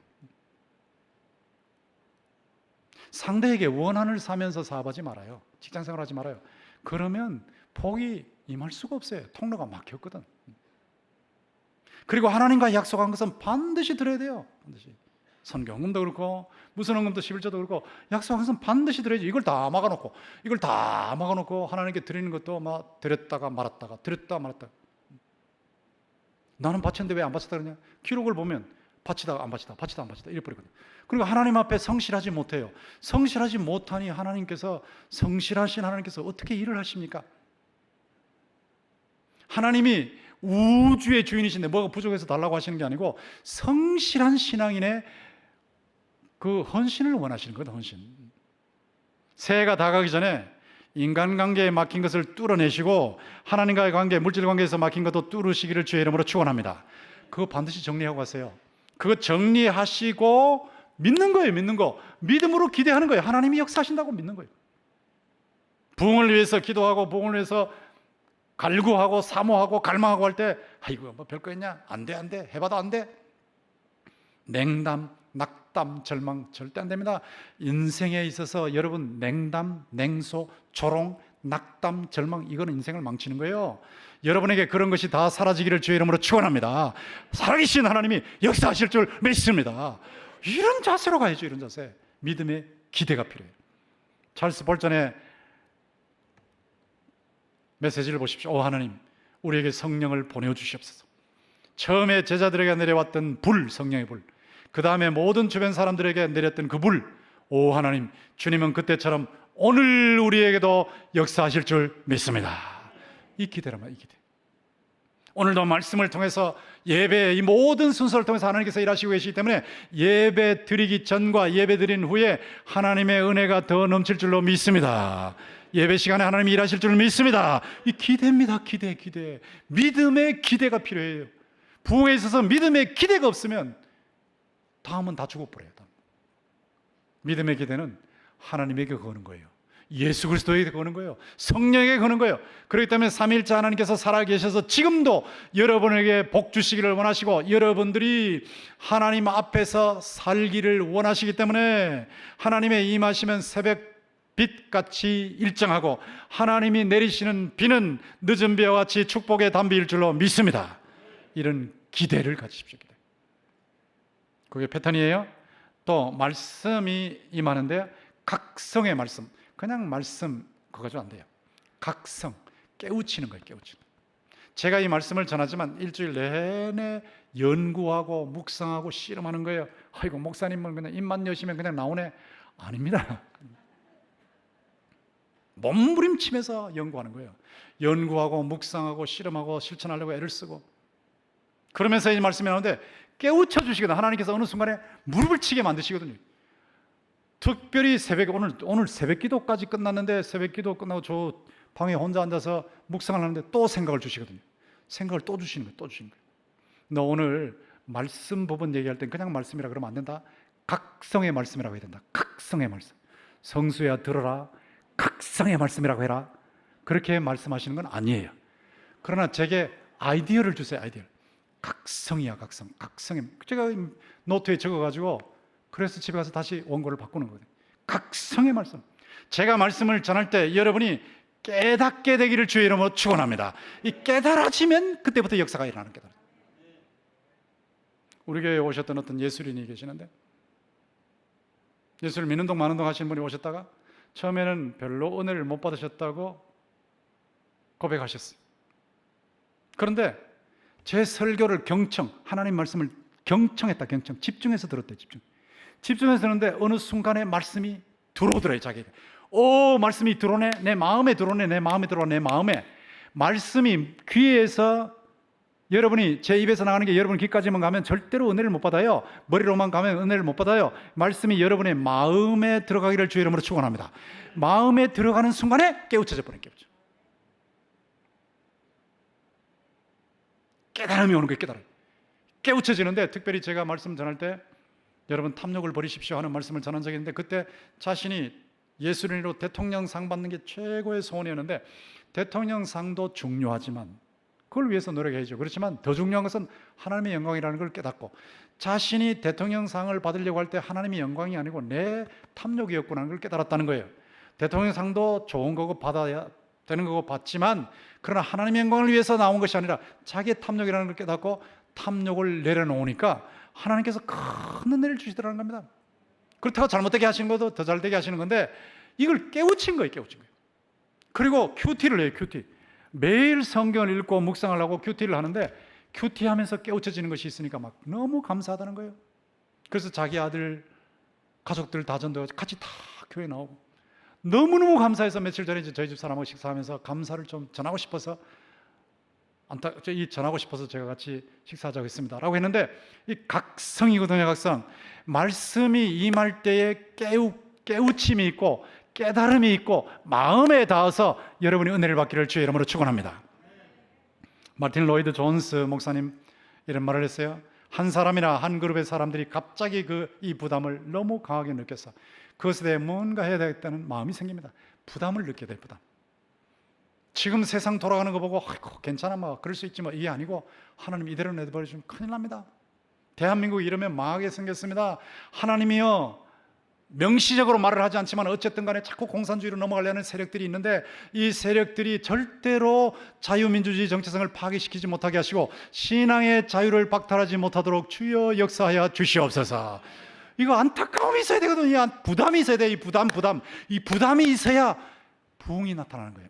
상대에게 원한을 사면서 사업하지 말아요. 직장생활 하지 말아요. 그러면 복이 임할 수가 없어요. 통로가 막혔거든. 그리고 하나님과 약속한 것은 반드시 드려야 돼요. 반드시. 선교헌금도 그렇고 무슨 헌금도 11조도 그렇고 약속한 것은 반드시 드려야지. 이걸 다 막아놓고 하나님께 드리는 것도 막 드렸다가 말았다가 드렸다가 말았다가. 나는 바쳤는데 왜 안 바쳤다 그러냐? 기록을 보면 바치다가 안 바치다 바치다 안 바치다 이래버리거든요. 그러니까 하나님 앞에 성실하지 못해요. 성실하지 못하니 하나님께서, 성실하신 하나님께서 어떻게 일을 하십니까? 하나님이 우주의 주인이신데 뭐가 부족해서 달라고 하시는 게 아니고 성실한 신앙인의 그 헌신을 원하시는 거예요. 헌신. 새해가 다가기 전에 인간관계에 막힌 것을 뚫어내시고 하나님과의 관계, 물질관계에서 막힌 것도 뚫으시기를 주의 이름으로 축원합니다. 그거 반드시 정리하고 가세요. 그거 정리하시고 믿는 거예요. 믿는 거. 믿음으로 기대하는 거예요. 하나님이 역사하신다고 믿는 거예요. 부흥을 위해서 기도하고 부흥을 위해서 갈구하고 사모하고 갈망하고 할 때 아이고 뭐 별거 있냐? 안 돼 해봐도 안 돼. 냉담, 낙담, 절망 절대 안 됩니다. 인생에 있어서 여러분 냉담, 냉소, 조롱, 낙담, 절망 이거는 인생을 망치는 거예요. 여러분에게 그런 것이 다 사라지기를 주의 이름으로 축원합니다. 살아계신 하나님이 역사하실 줄 믿습니다. 이런 자세로 가야죠. 이런 자세. 믿음의 기대가 필요해요. 찰스 볼전의 메시지를 보십시오. 오 하나님, 우리에게 성령을 보내주시옵소서. 처음에 제자들에게 내려왔던 불, 성령의 불, 그 다음에 모든 주변 사람들에게 내렸던 그 불, 오 하나님, 주님은 그때처럼 오늘 우리에게도 역사하실 줄 믿습니다. 이 기대란 말이에요. 이 기대. 오늘도 말씀을 통해서 예배의 이 모든 순서를 통해서 하나님께서 일하시고 계시기 때문에 예배 드리기 전과 예배 드린 후에 하나님의 은혜가 더 넘칠 줄로 믿습니다. 예배 시간에 하나님이 일하실 줄 믿습니다. 이 기대입니다. 기대. 믿음의 기대가 필요해요. 부흥에 있어서 믿음의 기대가 없으면 다음은 다 죽어버려요. 믿음의 기대는 하나님에게 거는 거예요. 예수 그리스도에게 거는 거예요. 성령에게 거는 거예요. 그렇기 때문에 삼위일체 하나님께서 살아계셔서 지금도 여러분에게 복 주시기를 원하시고 여러분들이 하나님 앞에서 살기를 원하시기 때문에 하나님의 임하시면 새벽빛같이 일정하고 하나님이 내리시는 비는 늦은 비와 같이 축복의 단비일 줄로 믿습니다. 이런 기대를 가지십시오. 기대. 그게 패턴이에요. 또 말씀이 임하는데 각성의 말씀, 그냥 말씀 그거 가지고 안 돼요. 각성, 깨우치는 거예요. 깨우치는. 제가 이 말씀을 전하지만 일주일 내내 연구하고 묵상하고 씨름하는 거예요. 아이고 목사님은 그냥 입만 여시면 그냥 나오네. 아닙니다. 몸부림치면서 연구하는 거예요. 연구하고 묵상하고 씨름하고 실천하려고 애를 쓰고 그러면서 이 말씀이 나오는데 깨우쳐 주시거든. 하나님께서 어느 순간에 무릎을 치게 만드시거든요. 특별히 새벽에 오늘 새벽 기도까지 끝났는데 새벽 기도 끝나고 저 방에 혼자 앉아서 묵상을 하는데 또 생각을 주시거든요. 생각을 또 주시는 거예요. 또 주시는 거예요. 너 오늘 말씀 부분 얘기할 땐 그냥 말씀이라 그러면 안 된다. 각성의 말씀이라고 해야 된다. 각성의 말씀. 성수야 들어라. 각성의 말씀이라고 해라. 그렇게 말씀하시는 건 아니에요. 그러나 제게 아이디어를 주세요. 아이디어. 각성이야. 각성의. 제가 노트에 적어가지고 그래서 집에 가서 다시 원고를 바꾸는 거예요. 각성의 말씀. 제가 말씀을 전할 때 여러분이 깨닫게 되기를 주의 이름으로 축원합니다. 이 깨달아지면 그때부터 역사가 일어나는 깨달아. 우리 교회에 오셨던 어떤 예술인이 계시는데 예수를 믿는 동 마는 동 하시는 분이 오셨다가 처음에는 별로 은혜를 못 받으셨다고 고백하셨어요. 그런데 제 설교를 하나님 말씀을 경청했다. 집중해서 들었대요. 집중해서 듣는데 어느 순간에 말씀이 들어오더래요. 자기에게. 말씀이 들어오네. 내 마음에 들어오네. 내 마음에 말씀이 귀에서 여러분이 제 입에서 나가는 게 여러분 귀까지만 가면 절대로 은혜를 못 받아요. 머리로만 가면 은혜를 못 받아요. 말씀이 여러분의 마음에 들어가기를 주의 이름으로 축원합니다. 마음에 들어가는 순간에 깨우쳐져 버린 깨우쳐. 깨달음이 오는 거예요. 깨우쳐지는데 특별히 제가 말씀 전할 때 여러분 탐욕을 버리십시오 하는 말씀을 전한 적이 있는데 그때 자신이 예술인으로 대통령상 받는 게 최고의 소원이었는데 대통령상도 중요하지만 그걸 위해서 노력해야죠. 그렇지만 더 중요한 것은 하나님의 영광이라는 걸 깨닫고 자신이 대통령상을 받으려고 할 때 하나님의 영광이 아니고 내 탐욕이었구나 하는 걸 깨달았다는 거예요. 대통령상도 좋은 거고 받아야 되는 거고 받지만 그러나 하나님의 영광을 위해서 나온 것이 아니라 자기의 탐욕이라는 걸 깨닫고 탐욕을 내려놓으니까 하나님께서 큰 은혜를 주시더라는 겁니다. 그렇다고 잘못되게 하시는 것도 더 잘되게 하시는 건데 이걸 깨우친 거예요. 그리고 큐티를 해요. 큐티. 매일 성경을 읽고 묵상을 하고 큐티를 하는데 큐티하면서 깨우쳐지는 것이 있으니까 막 너무 감사하다는 거예요. 그래서 자기 아들 가족들 다 전도해서 같이 다 교회 나오고 너무너무 감사해서 며칠 전에 저희 집 사람하고 식사하면서 감사를 좀 전하고 싶어서 제가 같이 식사하자고 했습니다 라고 했는데 이 각성이거든요. 각성. 말씀이 임할 때에 깨우침이 있고 깨달음이 있고 마음에 닿아서 여러분이 은혜를 받기를 주의 이름으로 축원합니다. 마틴 로이드 존스 목사님 이런 말을 했어요. 한 사람이나 한 그룹의 사람들이 갑자기 이 부담을 너무 강하게 느껴서 그것에 대해 뭔가 해야 되겠다는 마음이 생깁니다. 부담을 느껴야 될 부담. 지금 세상 돌아가는 거 보고 아이고 괜찮아 뭐 그럴 수 있지 뭐 이게 아니고 하나님 이대로 내버려주면 큰일 납니다. 대한민국이 이러면 망하게 생겼습니다. 하나님이요 명시적으로 말을 하지 않지만 어쨌든 간에 자꾸 공산주의로 넘어가려는 세력들이 있는데 이 세력들이 절대로 자유민주주의 정체성을 파괴시키지 못하게 하시고 신앙의 자유를 박탈하지 못하도록 주여 역사하여 주시옵소서. 이거 안타까움이 있어야 되거든요. 부담이 있어야 돼. 이 부담이 있어야 부흥이 나타나는 거예요.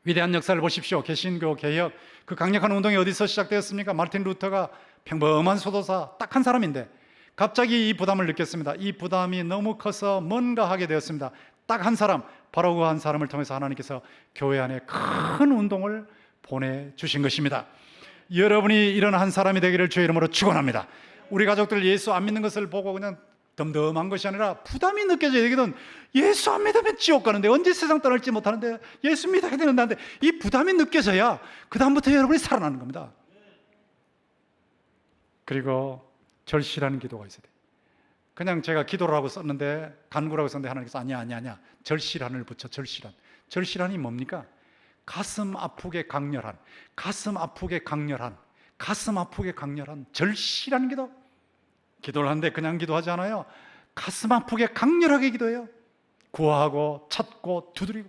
위대한 역사를 보십시오. 개신교, 개혁, 그 강력한 운동이 어디서 시작되었습니까? 마르틴 루터가 평범한 소도사 딱 한 사람인데 갑자기 이 부담을 느꼈습니다. 이 부담이 너무 커서 뭔가 하게 되었습니다. 딱 한 사람, 바로 그 한 사람을 통해서 하나님께서 교회 안에 큰 운동을 보내주신 것입니다. 여러분이 이런 한 사람이 되기를 주의 이름으로 축원합니다. 우리 가족들 예수 안 믿는 것을 보고 그냥 덤덤한 것이 아니라 부담이 느껴져야 되거든. 예수 안 믿으면 지옥 가는데, 언제 세상 떠날지 못하는데 예수 믿어야 되는데, 이 부담이 느껴져야 그 다음부터 여러분이 살아나는 겁니다. 그리고 절실한 기도가 있어야 돼. 그냥 제가 기도를 하고 썼는데, 간구라고 썼는데 하나님께서 아니야 절실한을 붙여. 절실한이 뭡니까? 가슴 아프게 강렬한 절실한 기도. 기도를 하는데 그냥 기도하지 않아요. 가슴 아프게 강렬하게 기도해요. 구하고 찾고 두드리고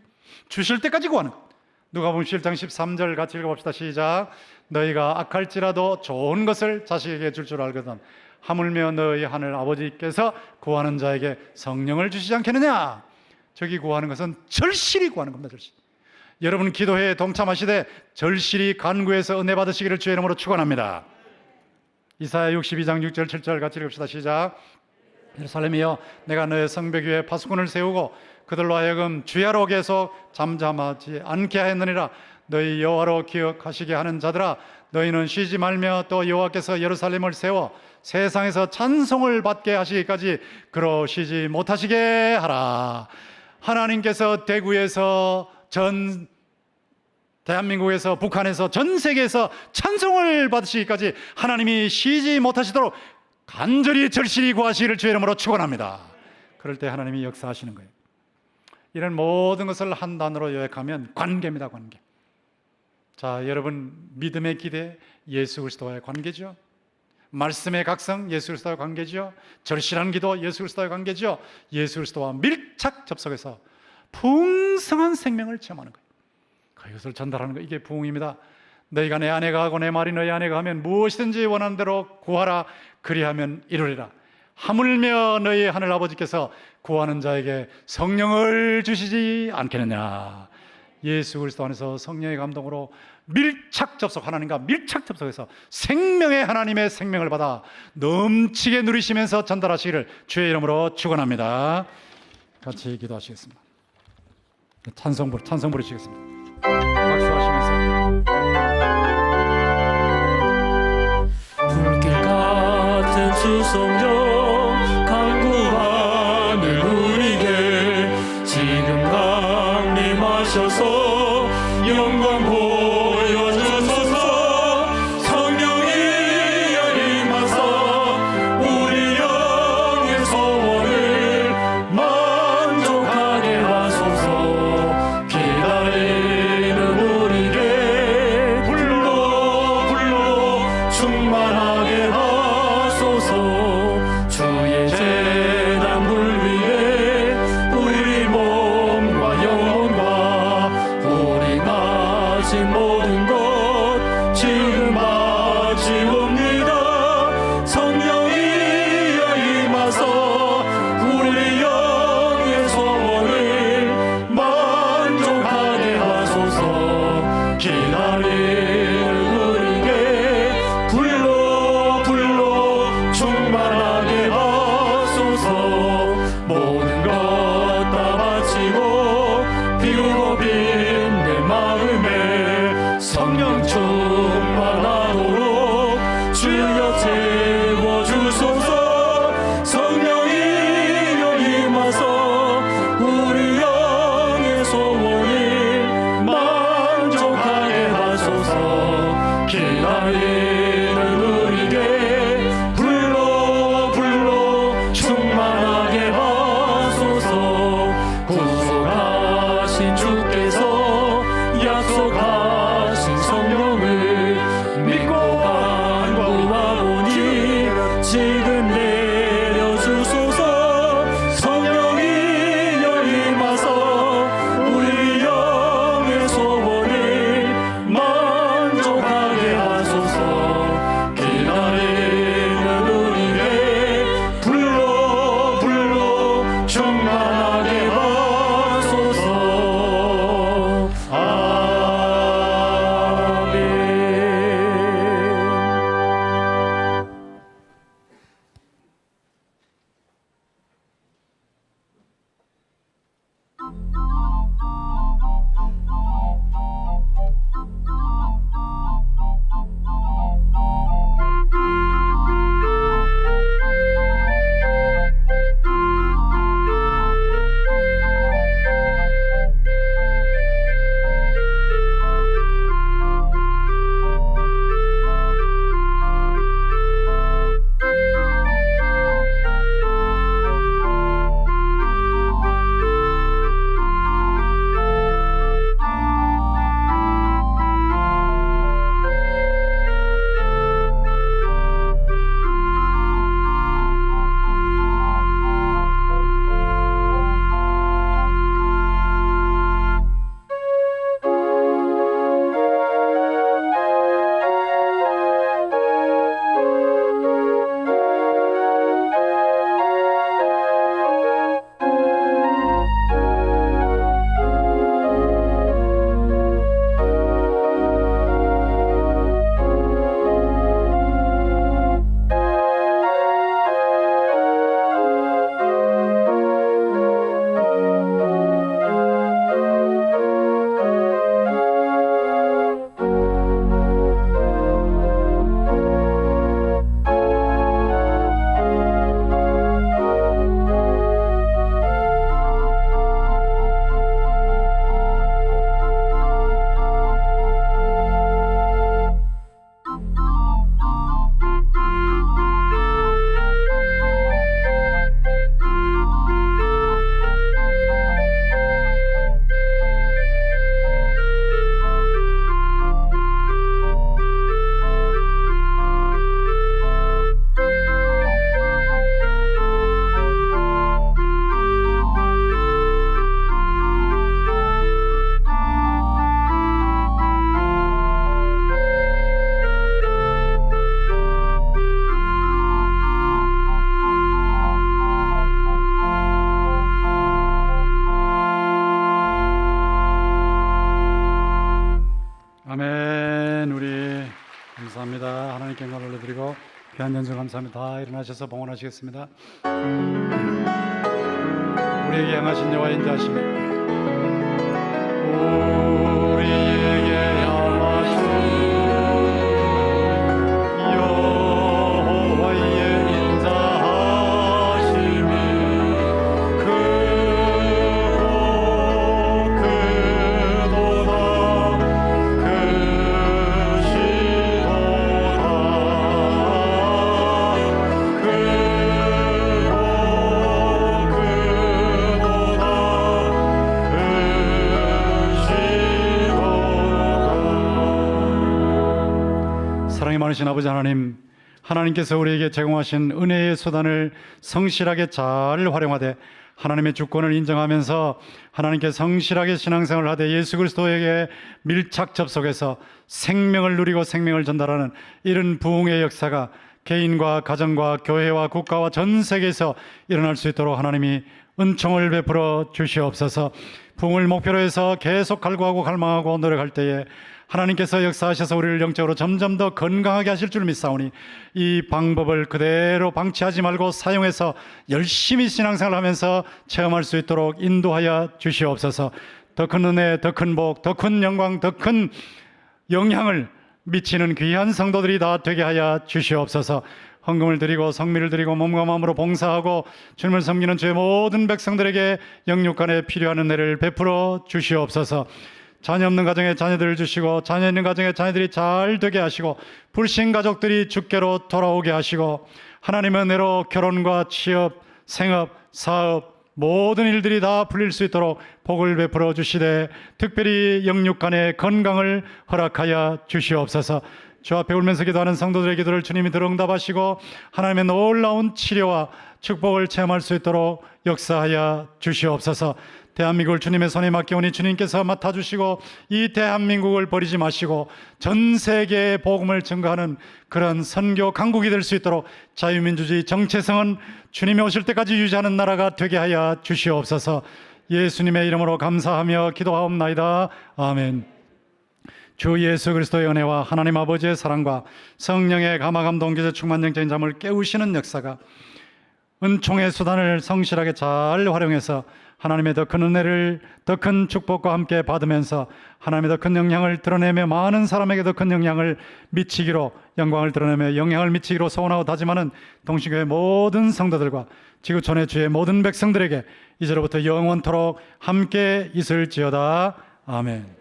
주실 때까지 구하는 것. 누가복음 11장 13절 같이 읽어봅시다. 시작. 너희가 악할지라도 좋은 것을 자식에게 줄 줄 알거든 하물며 너희 하늘 아버지께서 구하는 자에게 성령을 주시지 않겠느냐. 저기 구하는 것은 절실히 구하는 겁니다. 절실. 여러분 기도회에 동참하시되 절실히 간구해서 은혜 받으시기를 주의 이름으로 축원합니다. 이사야 62장 6절 7절 같이 읽읍시다. 시작. 예루살렘이여 내가 너의 성벽 위에 파수꾼을 세우고 그들로 하여금 주야로 계속 잠잠하지 않게 하였느니라. 너희 여호와로 기억하시게 하는 자들아 너희는 쉬지 말며 또 여호와께서 예루살렘을 세워 세상에서 찬송을 받게 하시기까지 그러시지 못하시게 하라. 하나님께서 대구에서 대한민국에서 북한에서 전 세계에서 찬송을 받으시기까지 하나님이 쉬지 못하시도록 간절히 절실히 구하시기를 주의 이름으로 축원합니다. 그럴 때 하나님이 역사하시는 거예요. 이런 모든 것을 한 단어로 요약하면 관계입니다. 관계. 자, 여러분 믿음의 기대 예수 그리스도와의 관계죠. 말씀의 각성 예수 그리스도와의 관계죠. 절실한 기도 예수 그리스도와의 관계죠. 예수 그리스도와 밀착 접속해서 풍성한 생명을 체험하는 거예요. 그것을 전달하는 거, 이게 부흥입니다. 너희가 내 안에 가고 내 말이 너희 안에 가면 무엇이든지 원하는 대로 구하라. 그리하면 이루리라. 하물며 너희 하늘 아버지께서 구하는 자에게 성령을 주시지 않겠느냐. 예수 그리스도 안에서 성령의 감동으로 밀착 접속, 하나님과 밀착 접속해서 생명의 하나님의 생명을 받아 넘치게 누리시면서 전달하시기를 주의 이름으로 축원합니다. 같이 기도하시겠습니다. 찬송 부르시겠습니다. 박수하시면서 불길 같은 주 성령 강구하는 우리에게 지금 강림하셔서 영광 보여주소서. 성령이 임하사 우리 영의 소원을 만족하게 하소서. 기다리는 우리에게 불러 충만하게 하소서. 주의 제단 물 위에 우리 몸과 영혼과 우리 가진 모든 것 지금 바치옵니다. 성령이여 임하사 우리 영의 소원을 만족하게 하소서. 기다리는 우리에게 불러 충만하게 하소서. 모든 것 다 바치고 비우고 빈 내 마음에 성령 충만하도록 주여 채워주소서. 성령이여 임하사 우리 영의 소원을 만족하게 하소서. 기다리는 우리에게 불러 충만하게 하소서. 구속하신 주께서 약속하신 성령을 믿고 간구하오니 지금 내려주소서. 성령이여 임하사 우리 영의 소원을 만족하게 하소서. 기다리는 우리에게 불러 충만하게 하소서. 감사합니다. 하나님께 영광을 올려드리고 귀한 연주 감사합니다. 다 일어나셔서 봉헌하시겠습니다. 우리에게 향하신 여호와 인자하시니 우리에게 향하신 여호와의 인자하심이 크고 크도다 사랑이 많으신 아버지 하나님, 하나님께서 우리에게 제공하신 은혜의 수단을 성실하게 잘 활용하되 하나님의 주권을 인정하면서 하나님께 성실하게 신앙생활을 하되 예수 그리스도에게 밀착 접속해서 생명을 누리고 생명을 전달하는 이런 부흥의 역사가 개인과 가정과 교회와 국가와 전 세계에서 일어날 수 있도록 하나님이 은총을 베풀어 주시옵소서. 부흥을 목표로 해서 계속 갈구하고 갈망하고 노력할 때에 하나님께서 역사하셔서 우리를 영적으로 점점 더 건강하게 하실 줄 믿사오니 이 방법을 그대로 방치하지 말고 사용해서 열심히 신앙생활을 하면서 체험할 수 있도록 인도하여 주시옵소서. 더 큰 은혜, 더 큰 복, 더 큰 영광, 더 큰 영향을 미치는 귀한 성도들이 다 되게 하여 주시옵소서. 헌금을 드리고 성미를 드리고 몸과 마음으로 봉사하고 주님을 섬기는 주의 모든 백성들에게 영육간에 필요한 은혜를 베풀어 주시옵소서. 자녀 없는 가정에 자녀들을 주시고 자녀 있는 가정에 자녀들이 잘 되게 하시고 불신 가족들이 주께로 돌아오게 하시고 하나님의 은혜로 결혼과 취업, 생업, 사업 모든 일들이 다 풀릴 수 있도록 복을 베풀어 주시되 특별히 영육간의 건강을 허락하여 주시옵소서. 주 앞에 울면서 기도하는 성도들의 기도를 주님이 들어 응답하시고 하나님의 놀라운 치료와 축복을 체험할 수 있도록 역사하여 주시옵소서. 대한민국을 주님의 손에 맡겨오니 주님께서 맡아주시고 이 대한민국을 버리지 마시고 전 세계에 복음을 증거하는 그런 선교 강국이 될 수 있도록 자유민주주의 정체성은 주님이 오실 때까지 유지하는 나라가 되게 하여 주시옵소서. 예수님의 이름으로 감사하며 기도하옵나이다. 아멘. 주 예수 그리스도의 은혜와 하나님 아버지의 사랑과 성령의 감화감동 기제 충만 영적인 잠을 깨우시는 역사가 은총의 수단을 성실하게 잘 활용해서 하나님의 더 큰 은혜를 더 큰 축복과 함께 받으면서 하나님의 더 큰 영향을 드러내며 많은 사람에게 더 큰 영향을 미치기로 영광을 드러내며 영향을 미치기로 소원하고 다짐하는 동시교회 모든 성도들과 지구촌의 주의 모든 백성들에게 이제로부터 영원토록 함께 있을지어다. 아멘.